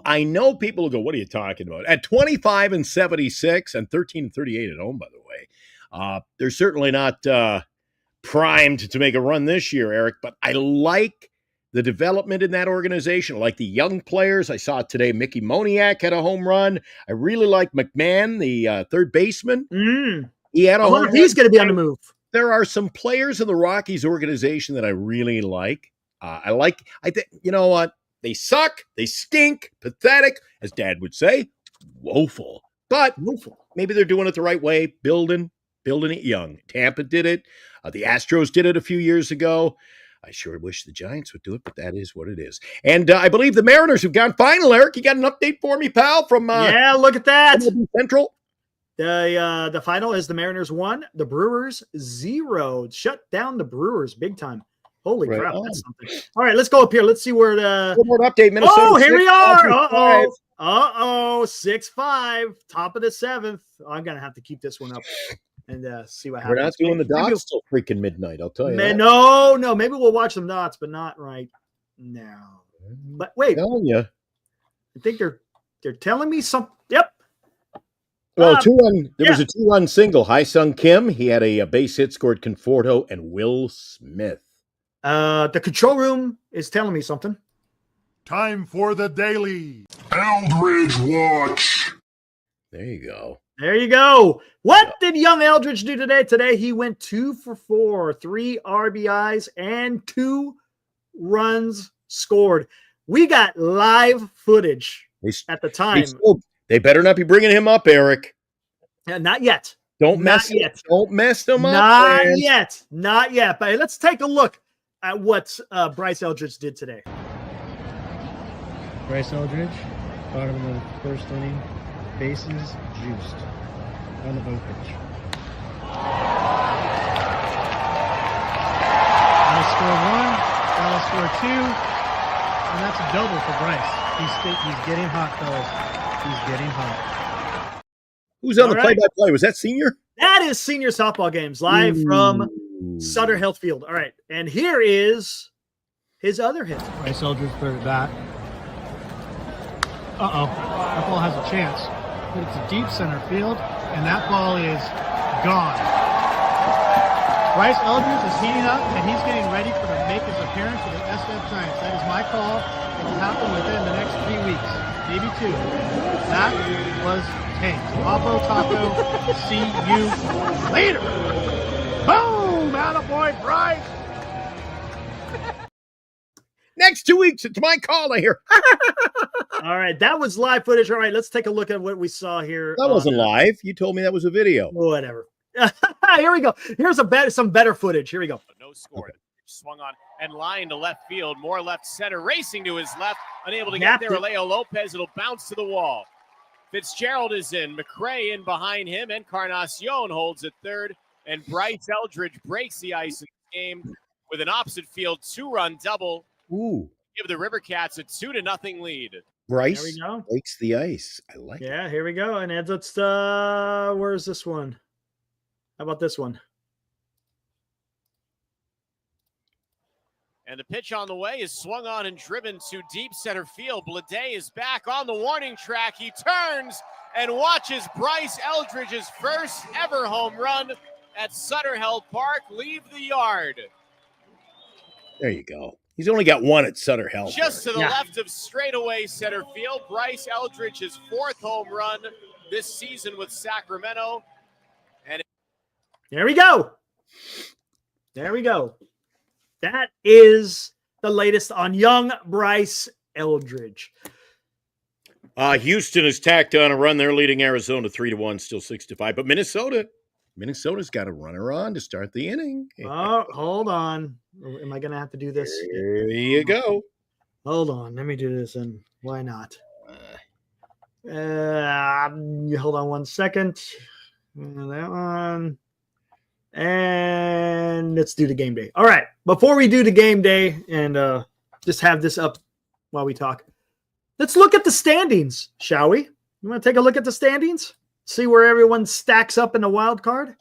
people will go, "What are you talking about?" At 25-76 and 13-38 at home, by the way. They're certainly not primed to make a run this year, Eric, but I like the development in that organization. I like the young players. I saw today Mickey Moniak had a home run. I really like McMahon, the third baseman. He had a home run. He's going to be on the move. There are some players in the Rockies organization that I really like. I think, you know what? They suck. They stink. Pathetic, as Dad would say. Woeful. But maybe they're doing it the right way, building it young. Tampa did it. The Astros did it a few years ago. I sure wish the Giants would do it, but that is what it is. And I believe the Mariners have gone final, Eric. You got an update for me, pal, from yeah, look at that. Central? The final is the Mariners 1, the Brewers 0. Shut down the Brewers big time. Holy crap, that's something. All right, let's go up here. Let's see where the Scoreboard update, Minnesota. Oh, here we are. 6-5, top of the 7th. I'm going to have to keep this one up and see what happens. We're not doing the dots till freaking midnight, I'll tell you that. No, maybe we'll watch some dots, but not right now. But wait, I'm telling you. I think they're telling me something. Yep. Well, there was a 2-run single. Hai-Sung Kim, he had a base hit, scored Conforto and Will Smith. The control room is telling me something. Time for the daily Eldridge Watch. There you go. There you go. What did young Eldridge do today? Today he went 2 for 4, 3 RBIs, and 2 runs scored. We got live footage at the time. They better not be bringing him up, Eric. Not yet. Don't mess them up. Not yet. But let's take a look at what Bryce Eldridge did today. Bryce Eldridge, bottom of the first inning, bases juiced on the bunt pitch. That'll score 1, that'll score 2, and that's a double for Bryce. He's getting hot, fellas. He's getting hot. Who's on the play-by-play? Was that Senior? That is Senior Softball Games, live from Sutter Health Field. All right, and here is his other hit. Bryce Eldridge third at bat. That ball has a chance. But it's a deep center field, and that ball is gone. Bryce Eldridge is heating up, and he's getting ready to make his appearance with the SF Giants. That is my call. It will happen within the next 3 weeks, maybe 2. That was tanked. Pablo Taco, see you later. Boom! Attaboy, Bryce! Next 2 weeks, it's my call, I hear. All right, that was live footage. All right, let's take a look at what we saw here. That wasn't live. You told me that was a video. Whatever. Here we go. Here's some better footage. Here we go. No score. Okay. Swung on and line to left field. More left center, racing to his left. Unable to get there. Alejo Lopez. It'll bounce to the wall. Fitzgerald is in. McRae in behind him. Encarnacion holds at third. And Bryce Eldridge breaks the ice in the game with an opposite field 2-run double. Ooh. Give the River Cats a 2-0 lead. Bryce There we go. breaks the ice. I like it. Yeah, here we go. And let's where's this one? How about this one? And the pitch on the way is swung on and driven to deep center field. Blade is back on the warning track. He turns and watches Bryce Eldridge's first ever home run at Sutter Health Park leave the yard. There you go. He's only got one at Sutter Health. Just to the left of straightaway center field, Bryce Eldridge's 4th home run this season with Sacramento. And there we go. There we go. That is the latest on young Bryce Eldridge. Houston has tacked on a run. They're leading Arizona 3-1, still 6-5. But Minnesota's got a runner on to start the inning. Oh, hold on. Am I going to have to do this? There you go. Hold on. Let me do this, and why not? Hold on 1 second. That one. And let's do the game day. All right. Before we do the game day and just have this up while we talk, let's look at the standings, shall we? You want to take a look at the standings? See where everyone stacks up in the wild card?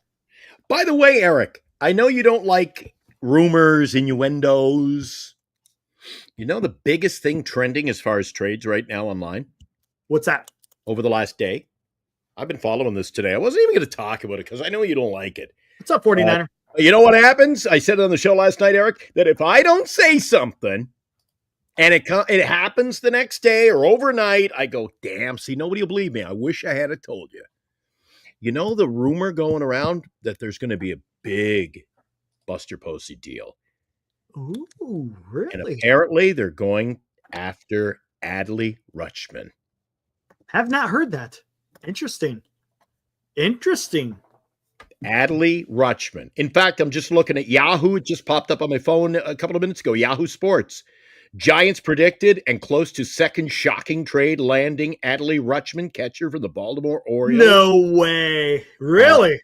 By the way, Eric, I know you don't like rumors, innuendos. You know the biggest thing trending as far as trades right now online? What's that? Over the last day. I've been following this today. I wasn't even going to talk about it because I know you don't like it. What's up, 49er? You know what happens? I said it on the show last night, Eric, that if I don't say something and it happens the next day or overnight, I go, damn, see, nobody will believe me. I wish I had told you. You know the rumor going around that there's going to be a big Buster Posey deal. Ooh, really? And apparently they're going after Adley Rutschman. Have not heard that. Interesting. Adley Rutschman. In fact, I'm just looking at Yahoo. It just popped up on my phone a couple of minutes ago. Yahoo Sports. Giants predicted and close to second shocking trade landing Adley Rutschman, catcher for the Baltimore Orioles. No way. Really?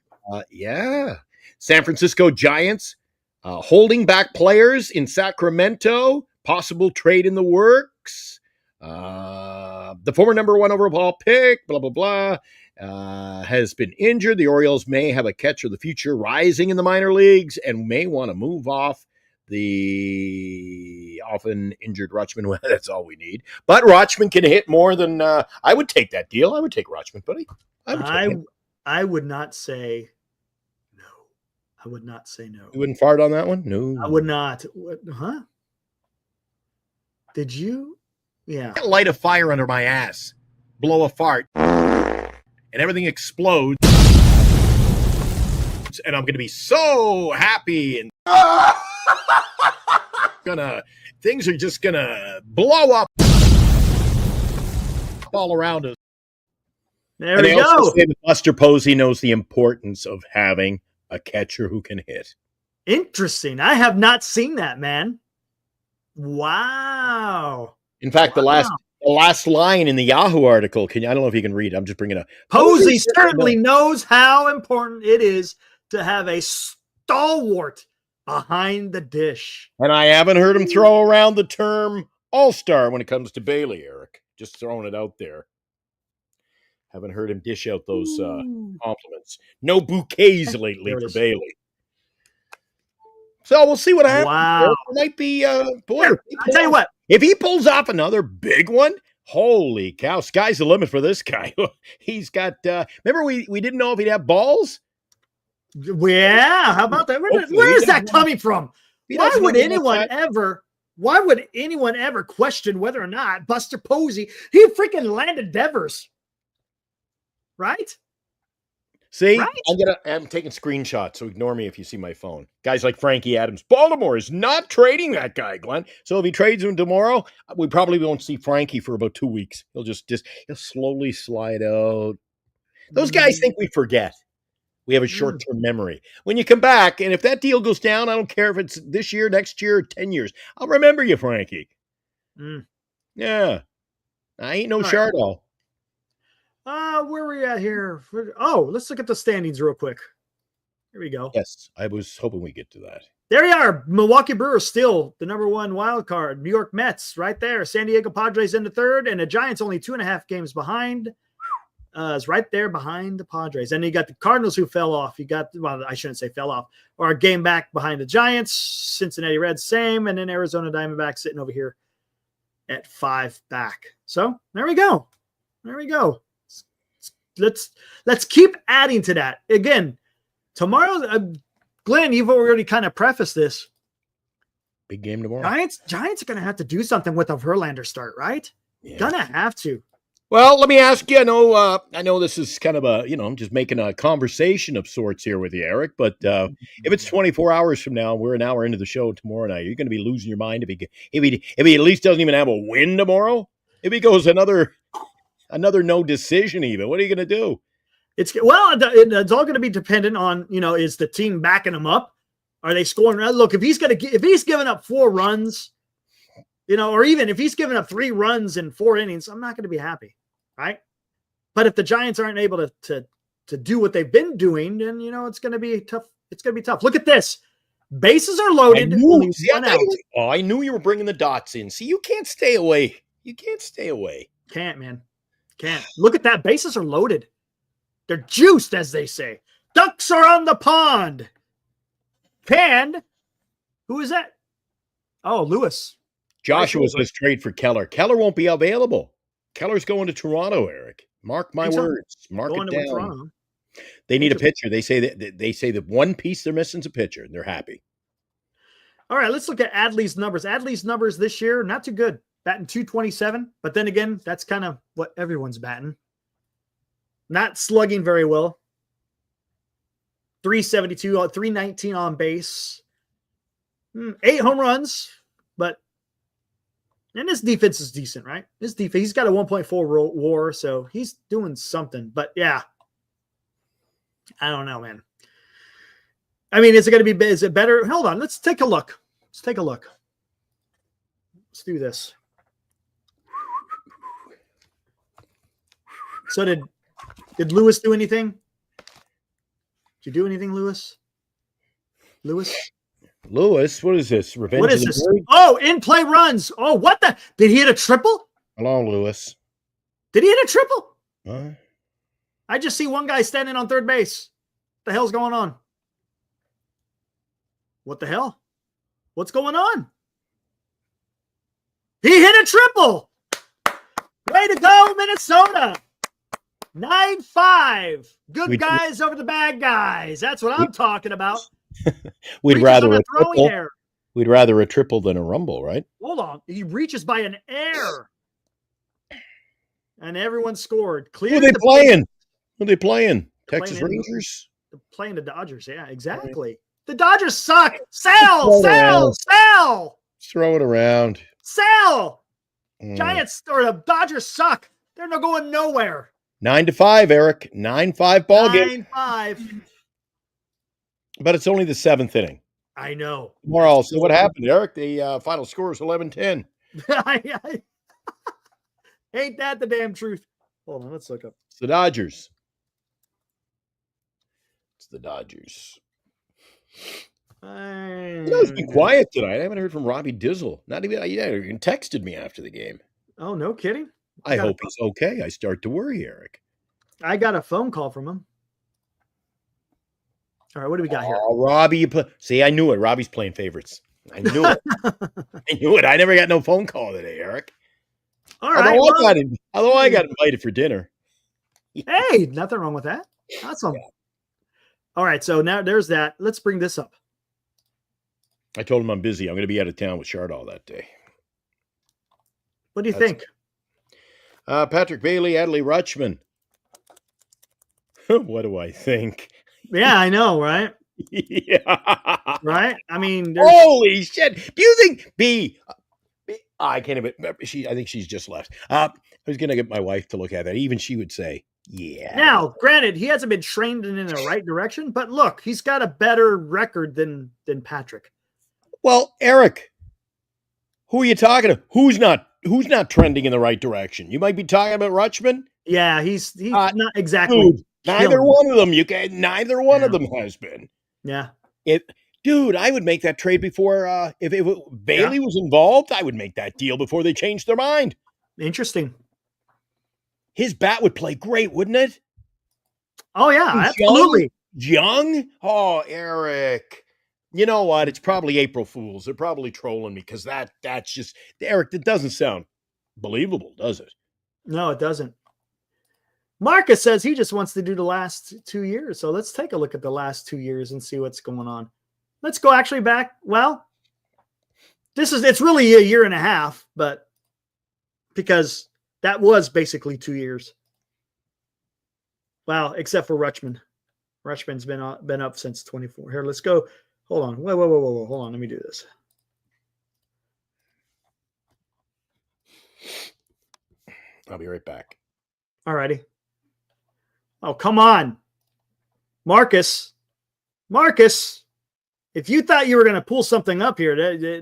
Yeah. San Francisco Giants holding back players in Sacramento. Possible trade in the works. The former number 1 overall pick, blah, blah, blah, has been injured. The Orioles may have a catcher of the future rising in the minor leagues and may want to move off the often injured Rutschman. Well, that's all we need. But Rutschman can hit more than I would take that deal. I would take Rutschman, buddy. I would not say no. I would not say no. You wouldn't fart on that one? No. I would not. What, huh? Did you? Yeah. Light a fire under my ass, blow a fart, and everything explodes. And I'm going to be so happy and things are just going to blow up all around us. There we go. Also say that Buster Posey knows the importance of having a catcher who can hit. Interesting. I have not seen that, man. Wow. In fact, the last line in the Yahoo article, I don't know if you can read it. I'm just bringing it up. Posey certainly knows how important it is to have a stalwart behind the dish. And I haven't heard him throw around the term all-star when it comes to Bailey, Eric. Just throwing it out there. Haven't heard him dish out those compliments. No bouquets lately for Bailey. So we'll see what happens. Wow. It might be, I'll tell you what. If he pulls off another big one, holy cow, sky's the limit for this guy. He's got, remember we didn't know if he'd have balls? Yeah, how about that? Where is that coming from? Why would anyone ever question whether or not Buster Posey, he freaking Landen Devers, right? See, right? I'm taking screenshots, so ignore me if you see my phone. Guys like Frankie Adams. Baltimore is not trading that guy, Glenn. So if he trades him tomorrow, we probably won't see Frankie for about 2 weeks. He'll slowly slide out. Those guys think we forget. We have a short-term memory. When you come back, and if that deal goes down, I don't care if it's this year, next year, or 10 years. I'll remember you, Frankie. Yeah. I ain't no Chardol. Where are we at here? Let's look at the standings real quick. Here we go. Yes, I was hoping we get to that. There you are. Milwaukee Brewers still the number 1 wild card. New York Mets right there. San Diego Padres in the 3rd, and the Giants only 2.5 games behind. Is right there behind the Padres. And you got the Cardinals who fell off. You got, well, I shouldn't say fell off, or a game back behind the Giants. Cincinnati Reds, same. And then Arizona Diamondbacks sitting over here at 5 back. So there we go. There we go. Let's keep adding to that. Again, tomorrow, Glenn, you've already kind of prefaced this. Big game tomorrow. Giants are going to have to do something with a Verlander start, right? Yeah. Gonna have to. Well, let me ask you. I know this is kind of I'm just making a conversation of sorts here with you, Eric. But if it's 24 hours from now, we're an hour into the show tomorrow night. You're going to be losing your mind if he at least doesn't even have a win tomorrow. If he goes another no decision, even, what are you going to do? It's all going to be dependent on, is the team backing him up? Are they scoring? Look, if he's giving up 4 runs, or even if he's giving up 3 runs in 4 innings, I'm not going to be happy, right? But if the Giants aren't able to do what they've been doing, then it's going to be tough. It's going to be tough. Look at this. Bases are loaded. I knew you were bringing the dots in. See, you can't stay away. Can't, man. Can't. Look at that. Bases are loaded. They're juiced, as they say. Ducks are on the pond. And who is that? Oh, Lewis. Joshua says trade for Keller. Keller won't be available. Keller's going to Toronto, Eric. Mark my words. Mark it down. Toronto. They need a pitcher. They say that one piece they're missing is a pitcher, and they're happy. All right, let's look at Adley's numbers. Adley's numbers this year, not too good. Batting .227, but then again, that's kind of what everyone's batting. Not slugging very well. .372, .319 on base. 8 home runs, and his defense is decent, right? His defense, he's got a 1.4 WAR, so he's doing something. But yeah, I don't know, man. I mean, is it better? Hold on, let's take a look. Let's do this. So did Lewis do anything? Did you do anything, Lewis? Lewis, what is this? Revenge? What is this? Oh, in-play runs. Oh, what the? Did he hit a triple? Hello, Lewis. Did he hit a triple? I just see one guy standing on third base. What the hell's going on? What the hell? What's going on? He hit a triple. Way to go, Minnesota. 9-5. Good guys over the bad guys. That's what I'm talking about. We'd rather a triple. We'd rather a triple than a rumble, right? Hold on. He reaches by an air. And everyone scored. Who are they playing? Texas Rangers? They're playing the Dodgers. Yeah, exactly. The Dodgers suck. Sell. Throw it around. Sell. Giants or the Dodgers suck. They're not going nowhere. 9-5, Eric. 9-5 ball game. 9-5. But it's only the 7th inning. I know. Tomorrow, so what happened, Eric? The final score is 11-10. Ain't that the damn truth? Hold on, let's look up. It's the Dodgers. It's been quiet tonight. I haven't heard from Robbie Dizzle. Not even he texted me after the game. Oh, no kidding? I hope he's okay. I start to worry, Eric. I got a phone call from him. All right, what do we got here? Oh, Robbie, see, I knew it. Robbie's playing favorites. I knew it. I never got no phone call today, Eric. All right. Although I got invited for dinner. Hey, nothing wrong with that. Awesome. Yeah. All right, so now there's that. Let's bring this up. I told him I'm busy. I'm going to be out of town with Chardall that day. What do you think? Patrick Bailey, Adley Rutschman. What do I think? Yeah, I know, right? Yeah. Right? I mean, holy shit. Do you think I can't even remember. I think she's just left. I was going to get my wife to look at that. Even she would say, yeah. Now, granted, he hasn't been trained in the right direction, but look, he's got a better record than Patrick. Well, Eric, who are you talking to? Who's not trending in the right direction? You might be talking about Rutschman. Yeah, he's not exactly. Dude, neither one of them. Neither one of them has been. Yeah. Dude, I would make that trade before, if Bailey was involved, I would make that deal before they changed their mind. Interesting. His bat would play great, wouldn't it? Oh, yeah, absolutely. Young? Oh, Eric. You know what? It's probably April Fools. They're probably trolling me because that's just, Eric, that doesn't sound believable, does it? No, it doesn't. Marcus says he just wants to do the last 2 years. So let's take a look at the last 2 years and see what's going on. Let's go actually back. Well, it's really a year and a half, but because that was basically 2 years. Wow, except for Rutschman. Rutschman's been up since 24. Here, let's go. Hold on. Whoa. Hold on. Let me do this. I'll be right back. All righty. Oh, come on. Marcus. If you thought you were going to pull something up here,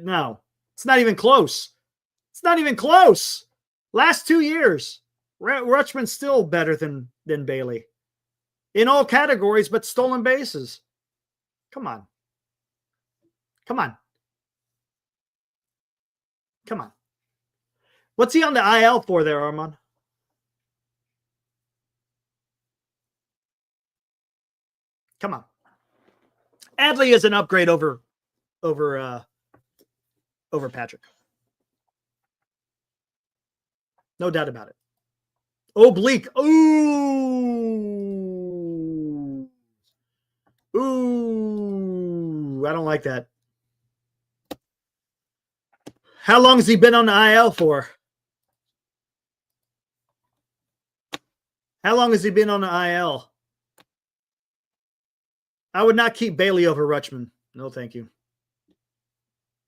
no. It's not even close. Last 2 years, Rutschman's still better than Bailey. In all categories, but stolen bases. Come on. What's he on the IL for there, Armand? Come on. Adley is an upgrade over Patrick. No doubt about it. Oblique. Ooh, I don't like that. How long has he been on the IL for? How long has he been on the IL? I would not keep Bailey over Rutschman. No, thank you.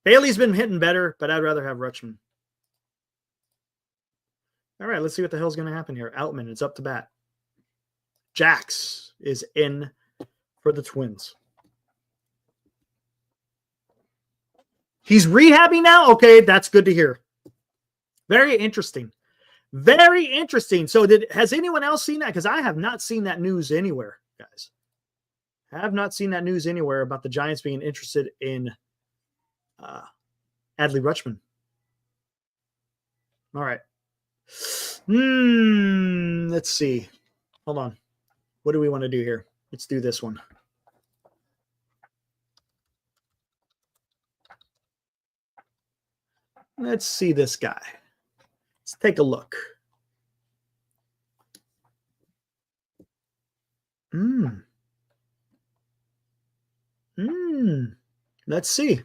Bailey's been hitting better, but I'd rather have Rutschman. All right, let's see what the hell's going to happen here. Outman is up to bat. Jax is in for the Twins. He's rehabbing now? Okay, that's good to hear. Very interesting. So has anyone else seen that? Because I have not seen that news anywhere, guys. I have not seen that news anywhere about the Giants being interested in Adley Rutschman. All right. Let's see. Hold on. What do we want to do here? Let's do this one. Let's see this guy. Let's take a look. Let's see.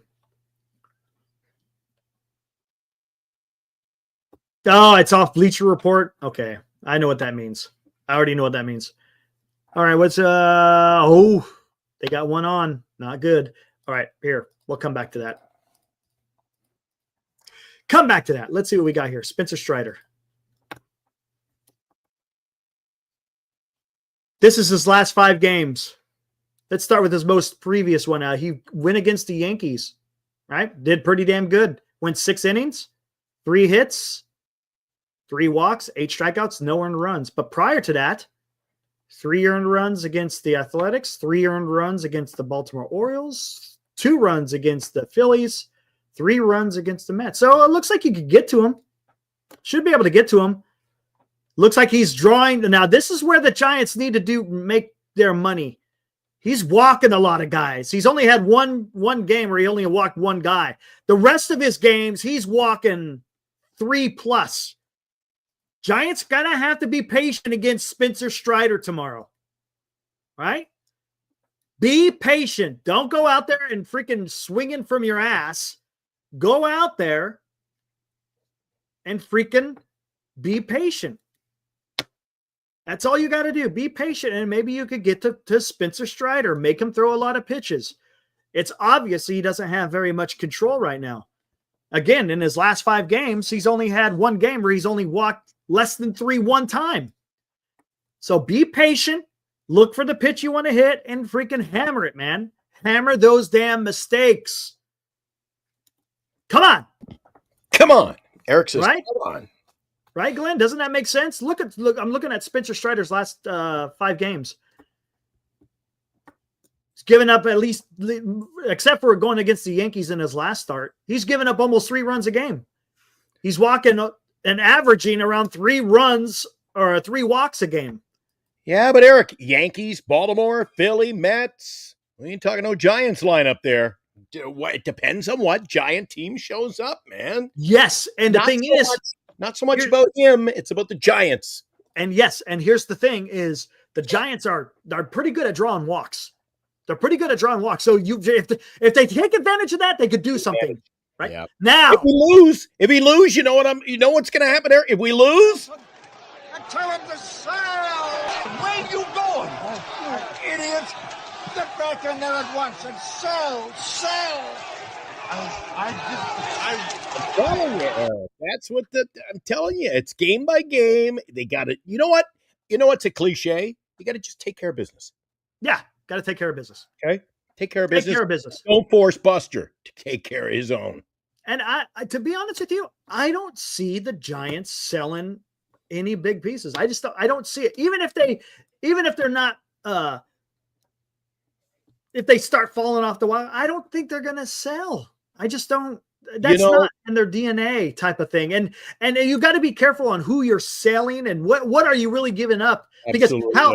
Oh, it's off Bleacher Report. Okay. I know what that means. I already know what that means. All right. What's, they got one on. Not good. All right. Here. We'll come back to that. Let's see what we got here. Spencer Strider. This is his last 5 games. Let's start with his most previous one. He went against the Yankees, right? Did pretty damn good. Went 6 innings, 3 hits, 3 walks, 8 strikeouts, no earned runs. But prior to that, 3 earned runs against the Athletics, 3 earned runs against the Baltimore Orioles, 2 runs against the Phillies, 3 runs against the Mets. So it looks like you could get to him. Should be able to get to him. Looks like he's drawing. Now, this is where the Giants need to make their money. He's walking a lot of guys. He's only had one game where he only walked 1 guy. The rest of his games, he's walking 3+. Giants going to have to be patient against Spencer Strider tomorrow. Right? Be patient. Don't go out there and freaking swinging from your ass. Go out there and freaking be patient. That's all you got to do. Be patient, and maybe you could get to Spencer Strider. Make him throw a lot of pitches. It's obvious he doesn't have very much control right now. Again, in his last 5 games, he's only had 1 game where he's only walked less than 3 one time. So be patient. Look for the pitch you want to hit and freaking hammer it, man. Hammer those damn mistakes. Come on. Eric says, right? Come on. Right, Glenn? Doesn't that make sense? Look, I'm looking at Spencer Strider's last 5 games. He's given up at least, except for going against the Yankees in his last start, he's given up almost 3 runs a game. He's walking and averaging around 3 runs or 3 walks a game. Yeah, but Eric, Yankees, Baltimore, Philly, Mets. We ain't talking no Giants lineup there. It depends on what Giant team shows up, man. Yes, and the thing is, not so much about him. It's about the Giants. And yes, and here's the thing: is the Giants are pretty good at drawing walks. They're pretty good at drawing walks. So if they take advantage of that, they could do something. Right now, if we lose, you know what's going to happen there. If we lose, Tell him to sell. Where you going? Idiot. Get back in there at once and sell. I'm telling you, Eric, that's what I'm telling you. It's game by game. They got it. You know what? It's a cliche. You got to just take care of business. Yeah, got to take care of business. Okay, take care of business. Take care of business. Don't force Buster to take care of his own. And I, to be honest with you, I don't see the Giants selling any big pieces. I don't see it. Even if they're not, if they start falling off the wall, I don't think they're going to sell. I just don't. That's not in their DNA type of thing. And you got to be careful on who you're selling and what are you really giving up? Because how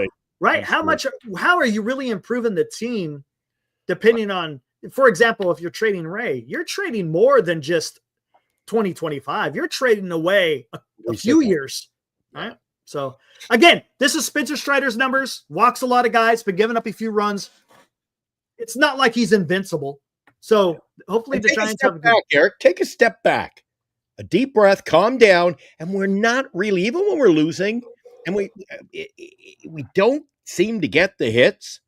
are you really improving the team depending on, for example, if you're trading Ray, you're trading more than just 2025. You're trading away a few years. Right. So again, this is Spencer Strider's numbers. Walks a lot of guys, been giving up a few runs. It's not like he's invincible. So hopefully the Giants have a good. Eric, take a step back, a deep breath, calm down, and we're not really, even when we're losing, and we don't seem to get the hits.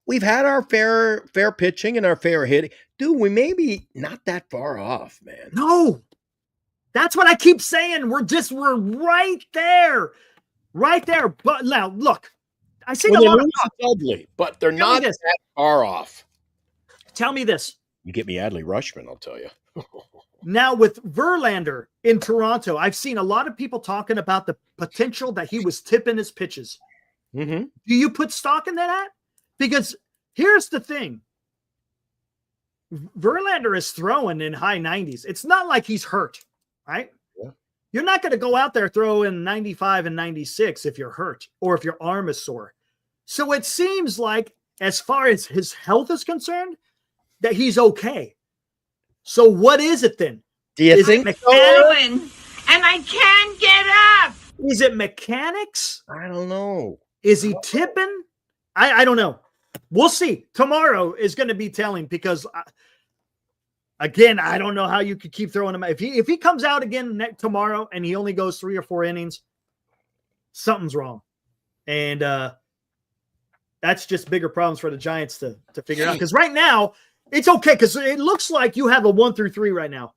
We've had our fair pitching and our fair hitting. Dude, we may be not that far off, man. No. That's what I keep saying. We're right there. Right there. But now, look, I see a lot of ugly, but they're not that far off. Tell me this. You get me Adley Rushman, I'll tell you. Now, with Verlander in Toronto, I've seen a lot of people talking about the potential that he was tipping his pitches. Mm-hmm. Do you put stock in that? Because here's the thing. Verlander is throwing in high 90s. It's not like he's hurt. Right? Yeah. You're not going to go out there throwing 95 and 96 if you're hurt or if your arm is sore. So it seems like, as far as his health is concerned, that he's okay. So what is it then? Do you think so? And I can't get up. Is it mechanics? I don't know. Is he tipping? I don't know. We'll see. Tomorrow is going to be telling because again, I don't know how you could keep throwing him. If he comes out again tomorrow and he only goes 3 or 4 innings, something's wrong. And that's just bigger problems for the Giants to figure out. Because right now, it's okay because it looks like you have a 1 through 3 right now.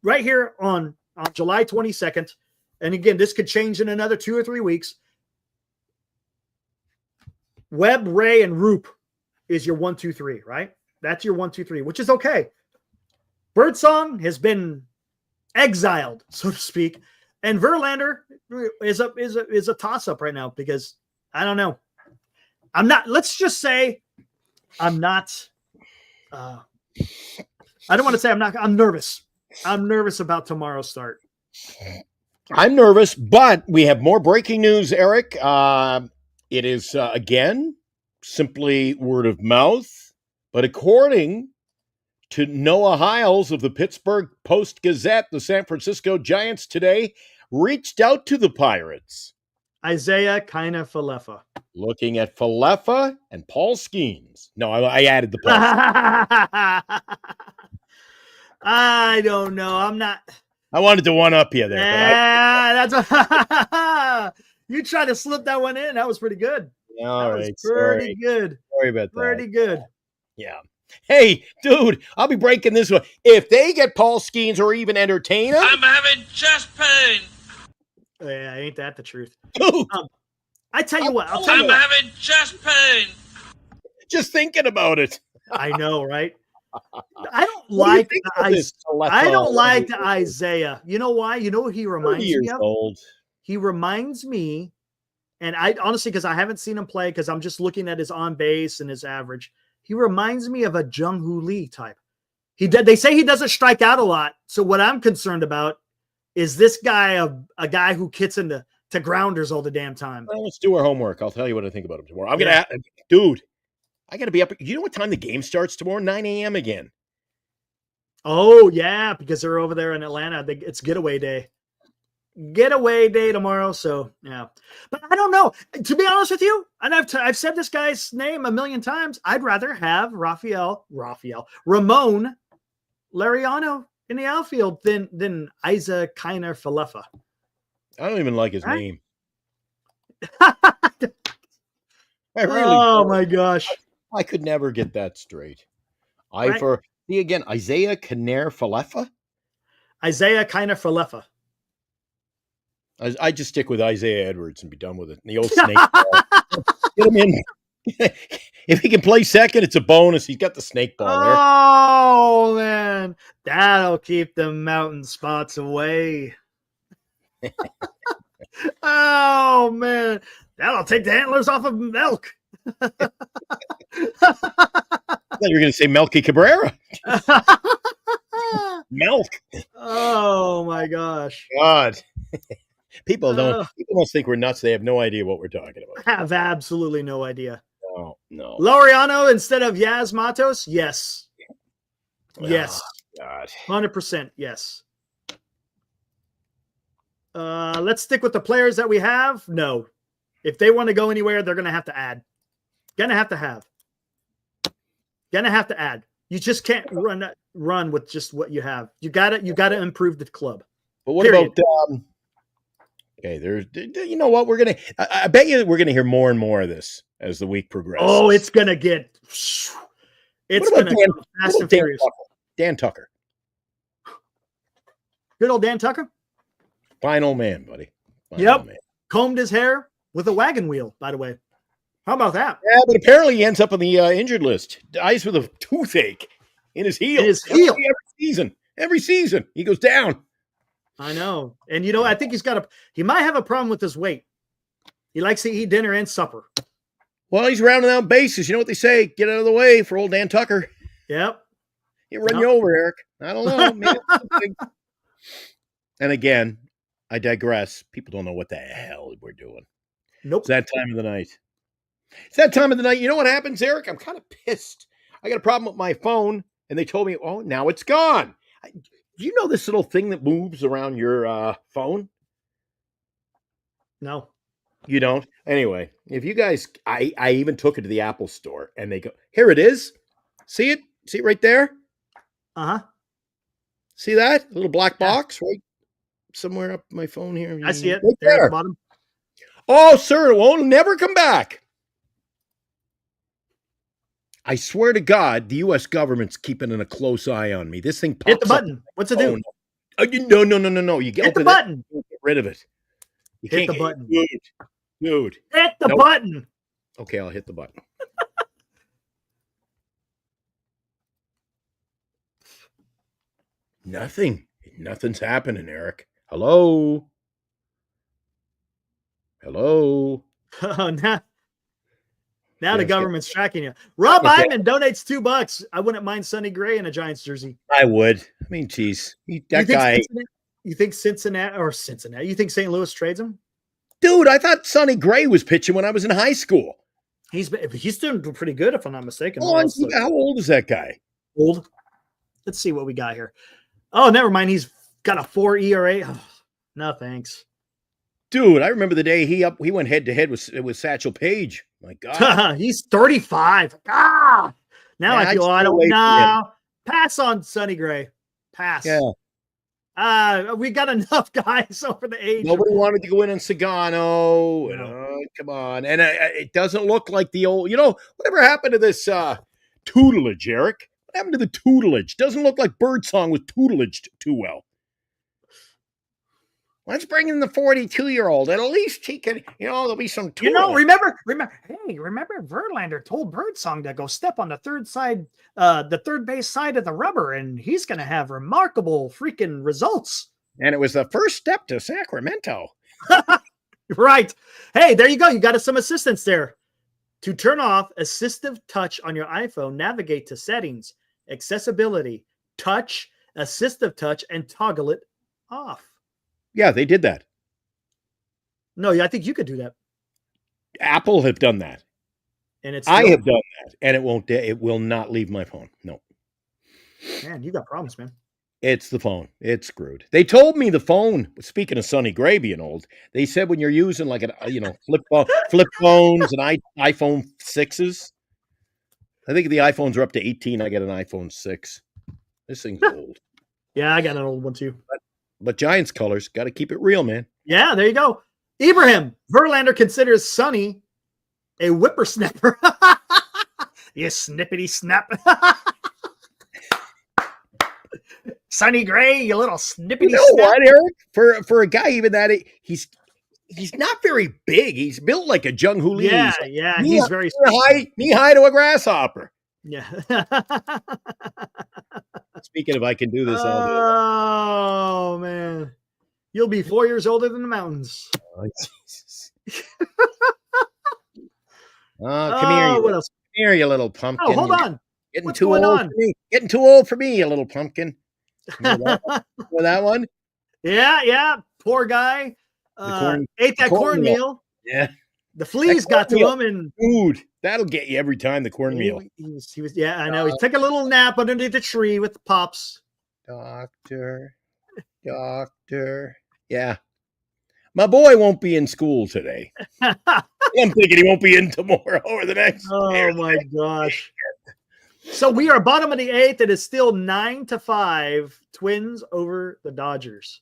Right here on July 22nd. And again, this could change in another 2 or 3 weeks. Webb, Ray, and Roup is your 1, 2, 3, right? That's your 1, 2, 3, which is okay. Birdsong has been exiled, so to speak, and Verlander is a toss-up right now because I don't know. I'm not. Let's just say I'm not. I don't want to say I'm not. I'm nervous. I'm nervous about tomorrow's start. I'm nervous, but we have more breaking news, Eric. It is again simply word of mouth. But according to Noah Hiles of the Pittsburgh Post-Gazette, the San Francisco Giants today reached out to the Pirates. Isaiah Kiner-Falefa. Looking at Falefa and Paul Skeens. No, I added the Paul. I don't know. I'm not. I wanted to one-up you there. That's you tried to slip that one in. That was pretty good. All right. Pretty good. Sorry about that. Pretty good. Yeah. Hey, dude, I'll be breaking this one. If they get Paul Skeens or even entertain him, I'm having chest pain. Yeah, ain't that the truth? Dude, I tell you what. I'm having chest pain. Just thinking about it. I know, right? I don't like the Isaiah. You know why? You know what he reminds me of? Old. He reminds me, And I honestly, because I haven't seen him play, because I'm just looking at his on base and his average, he reminds me of a Jung-Hoo Lee type. They say he doesn't strike out a lot. So what I'm concerned about is this guy a guy who gets into grounders all the damn time. Well, let's do our homework. I'll tell you what I think about him tomorrow. I'm gonna, dude. I got to be up. You know what time the game starts tomorrow? 9 a.m. again. Oh yeah, because they're over there in Atlanta. It's getaway day. Getaway day tomorrow. So yeah, but I don't know. To be honest with you, and I've said this guy's name a million times. I'd rather have Ramon Laureano in the outfield than Isa Kiner Falefa. I don't even like his name. My gosh. I could never get that straight. Isaiah Kiner Falefa? Isaiah Kiner Falefa. I just stick with Isaiah Edwards and be done with it. And the old snake ball. Get him in. If he can play second, it's a bonus. He's got the snake ball there. Oh, man. That'll keep the mountain spots away. Oh, man. That'll take the antlers off of Milk. I thought you were going to say Melky Cabrera. Milk. Oh, my gosh. God. People don't think we're nuts. They have no idea what we're talking about. I have absolutely no idea. No. Laureano instead of Yaz Matos? Yes. Yes. God. 100% yes. Let's stick with the players that we have. No. If they want to go anywhere, they're going to have to add. Gonna have to add. You just can't run with just what you have. You got to improve the club. But what about okay, there's, you know what, I bet you we're gonna hear more and more of this as the week progresses. Oh, it's gonna get fast and furious. Dan Tucker. Good old Dan Tucker. Fine old man, buddy. Yep. Combed his hair with a wagon wheel, by the way. How about that? Yeah, but apparently he ends up on the injured list. Dies with a toothache in his heel. Every season he goes down. I know. And I think he might have a problem with his weight. He likes to eat dinner and supper. Well, he's rounding out bases. You know what they say? Get out of the way for old Dan Tucker. Yep. He'll run you over, Eric. I don't know. Man. And again, I digress. People don't know what the hell we're doing. Nope. It's that time of the night. You know what happens, Eric? I'm kind of pissed. I got a problem with my phone, and they told me, oh, now it's gone. Do you know this little thing that moves around your phone? No. You don't? Anyway, if you guys, I even took it to the Apple store, and they go, here it is. See it? See it right there? Uh-huh. See that? A little black box right somewhere up my phone here. I see it. Right there there. at the bottom. Oh, sir, it won't never come back. I swear to God, the U.S. government's keeping a close eye on me. This thing pops Hit the button. What's it do? No. You hit the button. Get rid of it. You hit the button. Dude. Hit the button. Okay, I'll hit the button. Nothing's happening, Eric. Hello? Oh, now the government's tracking you. Rob Iman donates $2. I wouldn't mind Sonny Gray in a Giants jersey. I would. I mean, geez, that guy. You think Cincinnati? You think St. Louis trades him? Dude, I thought Sonny Gray was pitching when I was in high school. He's doing pretty good, if I'm not mistaken. How old is that guy? Old. Let's see what we got here. Oh, never mind. He's got a 4 ERA. Oh, no, thanks. Dude, I remember the day he went head to head with Satchel Paige. My God. He's 35. Now I feel I don't know. Pass on Sonny Gray. Pass. Yeah. We got enough guys over the age. Nobody wanted to go in on Sagano. No. Come on. And it doesn't look like the old, whatever happened to this tutelage, Eric? What happened to the tutelage? Doesn't look like Birdsong was tutelaged too well. Let's bring in the 42-year-old. And at least he can, there'll be some tools. Remember Verlander told Birdsong to go step on the third base side of the rubber, and he's going to have remarkable freaking results. And it was the first step to Sacramento. Right. Hey, there you go. You got some assistance there. To turn off assistive touch on your iPhone, navigate to settings, accessibility, touch, assistive touch, and toggle it off. Yeah, they did that. No, I think you could do that. Apple have done that. And it's I have done that, and it will not leave my phone. No. Man, you got problems, man. It's the phone. It's screwed. They told me the phone, speaking of Sonny Gray being old, they said when you're using like flip phones and iPhone 6s, I think the iPhones are up to 18. I get an iPhone 6. This thing's old. Yeah, I got an old one too. But Giants colors, got to keep it real, man. Yeah, there you go. Ibrahim Verlander considers Sonny a whippersnapper. You snippity snap. Sonny Gray, you little snippity snap. What, Eric? For a guy even that, he's not very big. He's built like a Jung Hoo Lee. Yeah, he's very knee high to a grasshopper. Yeah. Speaking of, I can do this all day. Oh man, you'll be 4 years older than the mountains. Oh, Jesus. Come here. What else? Come here, you little pumpkin. Oh, hold on. Getting What's too going old on? for me. Getting too old for me, you little pumpkin. Remember that one? Yeah. Poor guy. Ate that cornmeal. Yeah. The fleas got to him, and food that'll get you every time. The cornmeal. He was. Yeah, I know. He took a little nap underneath the tree with the pops. Doctor. Yeah. My boy won't be in school today. I'm thinking he won't be in tomorrow or the next. Oh my gosh. So we are bottom of the 8th. It is still 9-5. Twins over the Dodgers.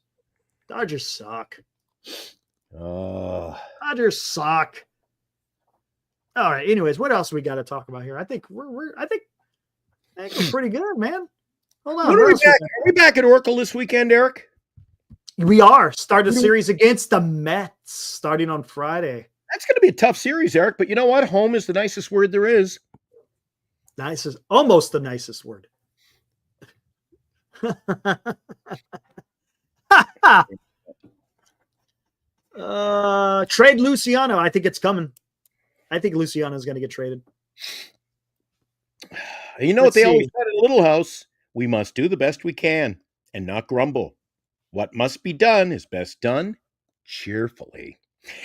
Dodgers suck. Dodgers suck. All right. Anyways, what else we got to talk about here? I think we're pretty good, man. Hold on. Are we back at Oracle this weekend, Eric? We are. Start a series against the Mets starting on Friday. That's going to be a tough series, Eric. But you know what? Home is the nicest word there is. Nicest, almost the nicest word. Trade Luciano. I think it's coming. I think Luciano's going to get traded. You know what they always said in Little House? We must do the best we can and not grumble. What must be done is best done cheerfully.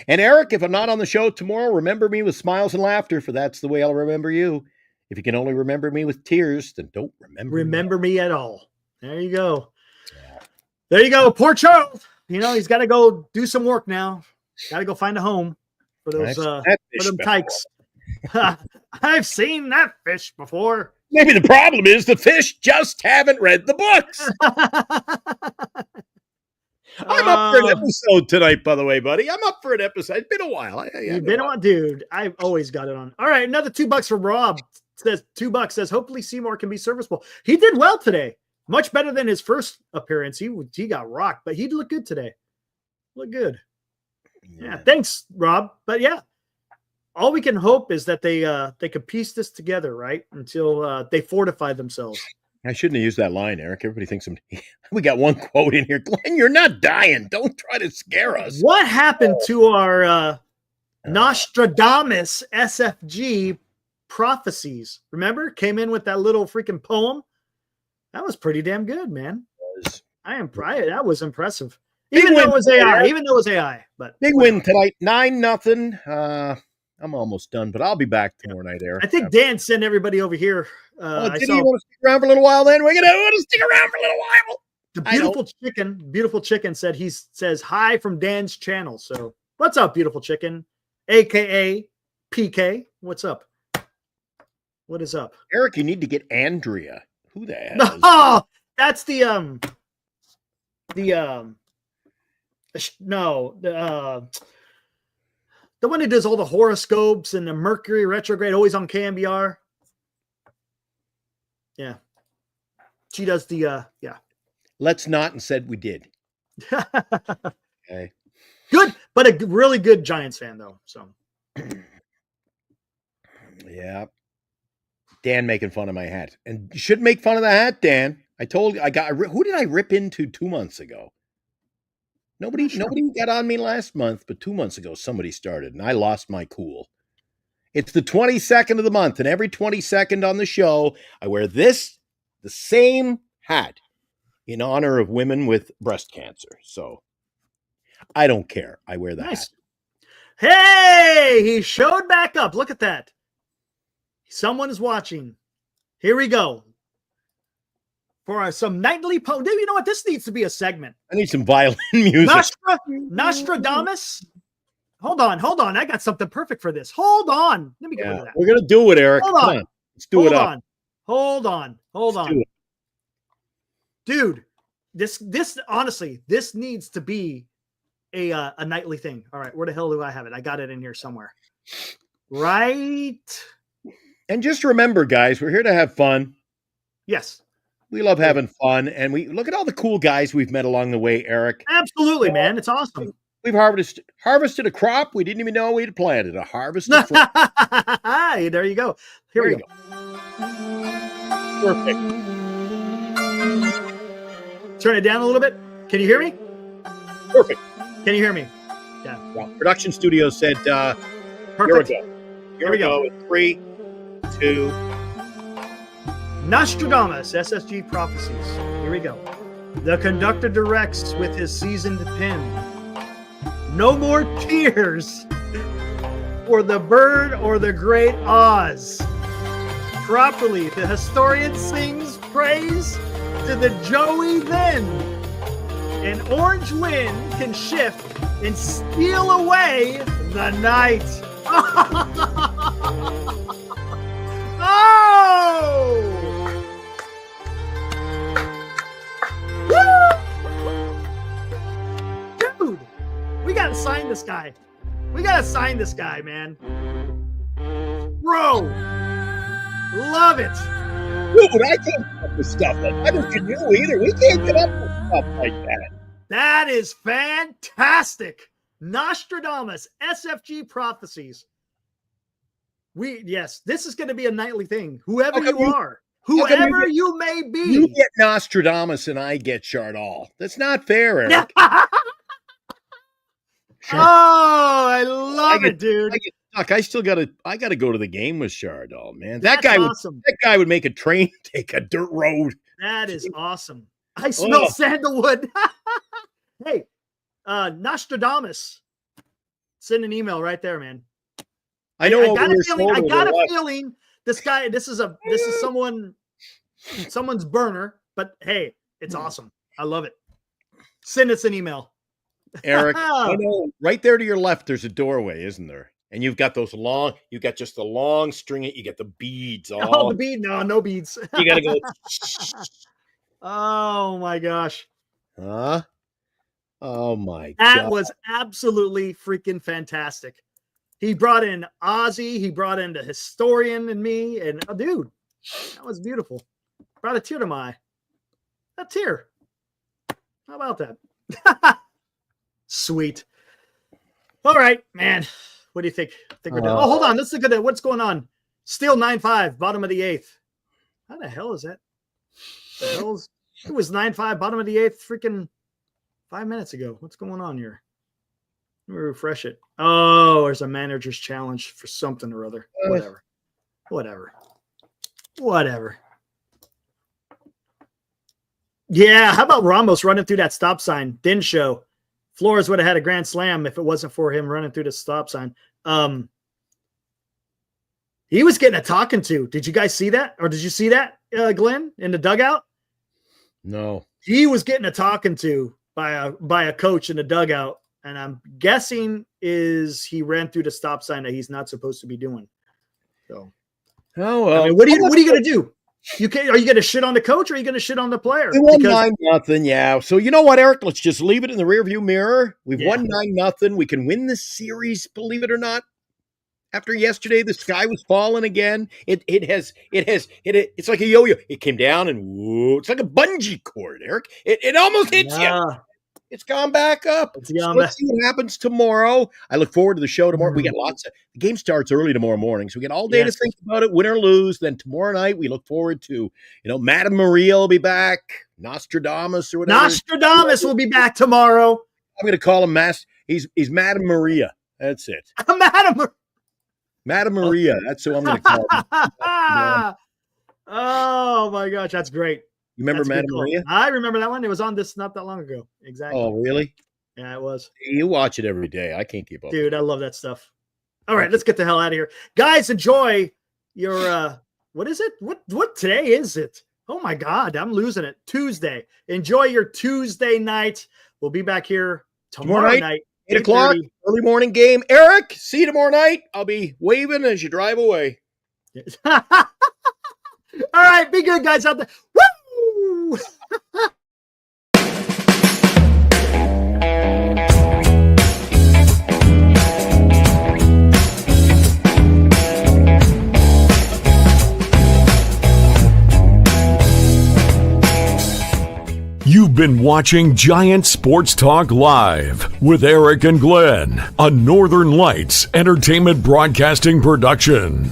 And Eric, if I'm not on the show tomorrow, remember me with smiles and laughter, for that's the way I'll remember you. If you can only remember me with tears, then don't remember me at all. There you go. Yeah. There you go. Poor Charles. He's got to go do some work now. Got to go find a home for those for them kikes. I've seen that fish before. Maybe the problem is the fish just haven't read the books. I'm up for an episode tonight, by the way, buddy. I'm up for an episode. It's been a while. You've been a while, dude. I've always got it on. All right, another $2 from Rob. Says $2. Says hopefully Seymour can be serviceable. He did well today. Much better than his first appearance. He got rocked, but he looked good today. Look good. Yeah. Thanks, Rob. But yeah, all we can hope is that they could piece this together, right? Until they fortify themselves. I shouldn't have used that line, Eric. Everybody thinks we got one quote in here. Glenn, you're not dying. Don't try to scare us. What happened to our Nostradamus SFG prophecies? Remember? Came in with that little freaking poem. That was pretty damn good, man. That was impressive. Even though it was AI. But big win tonight, 9-0. I'm almost done, but I'll be back tomorrow night, Eric. I think Dan sent everybody over here. Did you want to stick around for a little while then? We're going to stick around for a little while. The beautiful chicken says hi from Dan's channel. So what's up, beautiful chicken? AKA PK. What's up? What is up? Eric, you need to get Andrea. Who the hell? Oh, that's the one who does all the horoscopes and the Mercury retrograde, always on KMBR. Yeah. She does the, yeah. Let's not, and said we did. Okay. Good, but a really good Giants fan, though. So. Yeah. Dan making fun of my hat. And you shouldn't make fun of the hat, Dan. I told you, who did I rip into 2 months ago? Nobody got on me last month, but 2 months ago somebody started, and I lost my cool. It's the 22nd of the month, and every 22nd on the show, I wear the same hat in honor of women with breast cancer. So I don't care. I wear the hat. Hey, he showed back up. Look at that. Someone's watching. Here we go. For some nightly poem. You know what? This needs to be a segment. I need some violin music. Nostradamus. Hold on. I got something perfect for this. Hold on. Let me get rid of that. We're going to do it, Eric. Hold on. Come on. Let's do it up. Hold on. Dude, this honestly, this needs to be a nightly thing. All right, where the hell do I have it? I got it in here somewhere. Right. And just remember, guys, we're here to have fun. Yes. We love having fun, and we look at all the cool guys we've met along the way, Eric. Absolutely, man. It's awesome. We've harvested a crop we didn't even know we'd planted. A harvested crop. Hey, there you go. Here we go. Perfect. Turn it down a little bit. Can you hear me? Perfect. Can you hear me? Yeah. Well, production studio said, Perfect. Here we go. 3, 2. Nostradamus, SSG prophecies. Here we go. The conductor directs with his seasoned pen. No more tears for the bird or the great Oz. Properly, the historian sings praise to the Joey then. An orange wind can shift and steal away the night. Oh! Dude, we gotta sign this guy. Man. Bro, love it. Dude, I can't come up with stuff like that. Neither can you either. We can't get up with stuff like that. That is fantastic. Nostradamus, SFG prophecies. Yes, this is going to be a nightly thing. Whoever you are, whoever you may be. You get Nostradamus and I get Chardal. That's not fair, Eric. Oh, I love it, dude. I get stuck. I gotta go to the game with Chardal, man. That's awesome. That guy would make a train take a dirt road. That is awesome. I smell sandalwood. Hey, Nostradamus. Send an email right there, man. I know. I got a feeling this guy. This is someone's burner. But hey, it's awesome. I love it. Send us an email, Eric. I know. Right there to your left, there's a doorway, isn't there? And you've got just the long string. You get the beads. Oh, the bead. No beads. You gotta go. Oh my gosh. Huh? Oh my God. That was absolutely freaking fantastic. He brought in Ozzy. He brought in the historian and me. And dude, that was beautiful. Brought a tear to my eye. A tear. How about that? Sweet. All right, man. What do you think? We're done. Oh, hold on. Let's look at it. What's going on? Still 9-5, bottom of the 8th. How the hell is that? It was 9-5, bottom of the 8th, freaking 5 minutes ago. What's going on here? Let me refresh it. Oh, there's a manager's challenge for something or other. Whatever. Yeah, how about Ramos running through that stop sign? Didn't show. Flores would have had a grand slam if it wasn't for him running through the stop sign. He was getting a talking to. Did you guys see that? Or did you see that, Glenn, in the dugout? No. He was getting a talking to by a coach in the dugout. And I'm guessing he ran through the stop sign that he's not supposed to be doing. So, well, I mean, what are you going to do? Are you going to shit on the coach or are you going to shit on the player? We won 9-0. Yeah. So you know what, Eric? Let's just leave it in the rearview mirror. We've won 9-0. We can win this series, believe it or not. After yesterday, the sky was falling again. It's like a yo-yo. It came down and whoa, it's like a bungee cord, Eric. It almost hits you. It's gone back up. Let's see what happens tomorrow. I look forward to the show tomorrow. We get the game starts early tomorrow morning, so we get all day to think about it, win or lose. Then tomorrow night, we look forward to, Madame Maria will be back, Nostradamus or whatever. Nostradamus will be back tomorrow. I'm going to call him He's Madam Maria. That's it. Madam Maria. That's who I'm going to call him. Oh my gosh, that's great. You remember Madam Maria? I remember that one. It was on this not that long ago. Exactly. Oh, really? Yeah, it was. You watch it every day. I can't keep up. Dude, I love that stuff. All right, let's get the hell out of here. Guys, enjoy your what is it? What today is it? Oh my God, I'm losing it. Tuesday. Enjoy your Tuesday night. We'll be back here tomorrow night. 8 o'clock, early morning game. Eric, see you tomorrow night. I'll be waving as you drive away. All right, be good, guys, out there. Woo! You've been watching Giant Sports Talk Live with Eric and Glenn, a Northern Lights Entertainment Broadcasting production.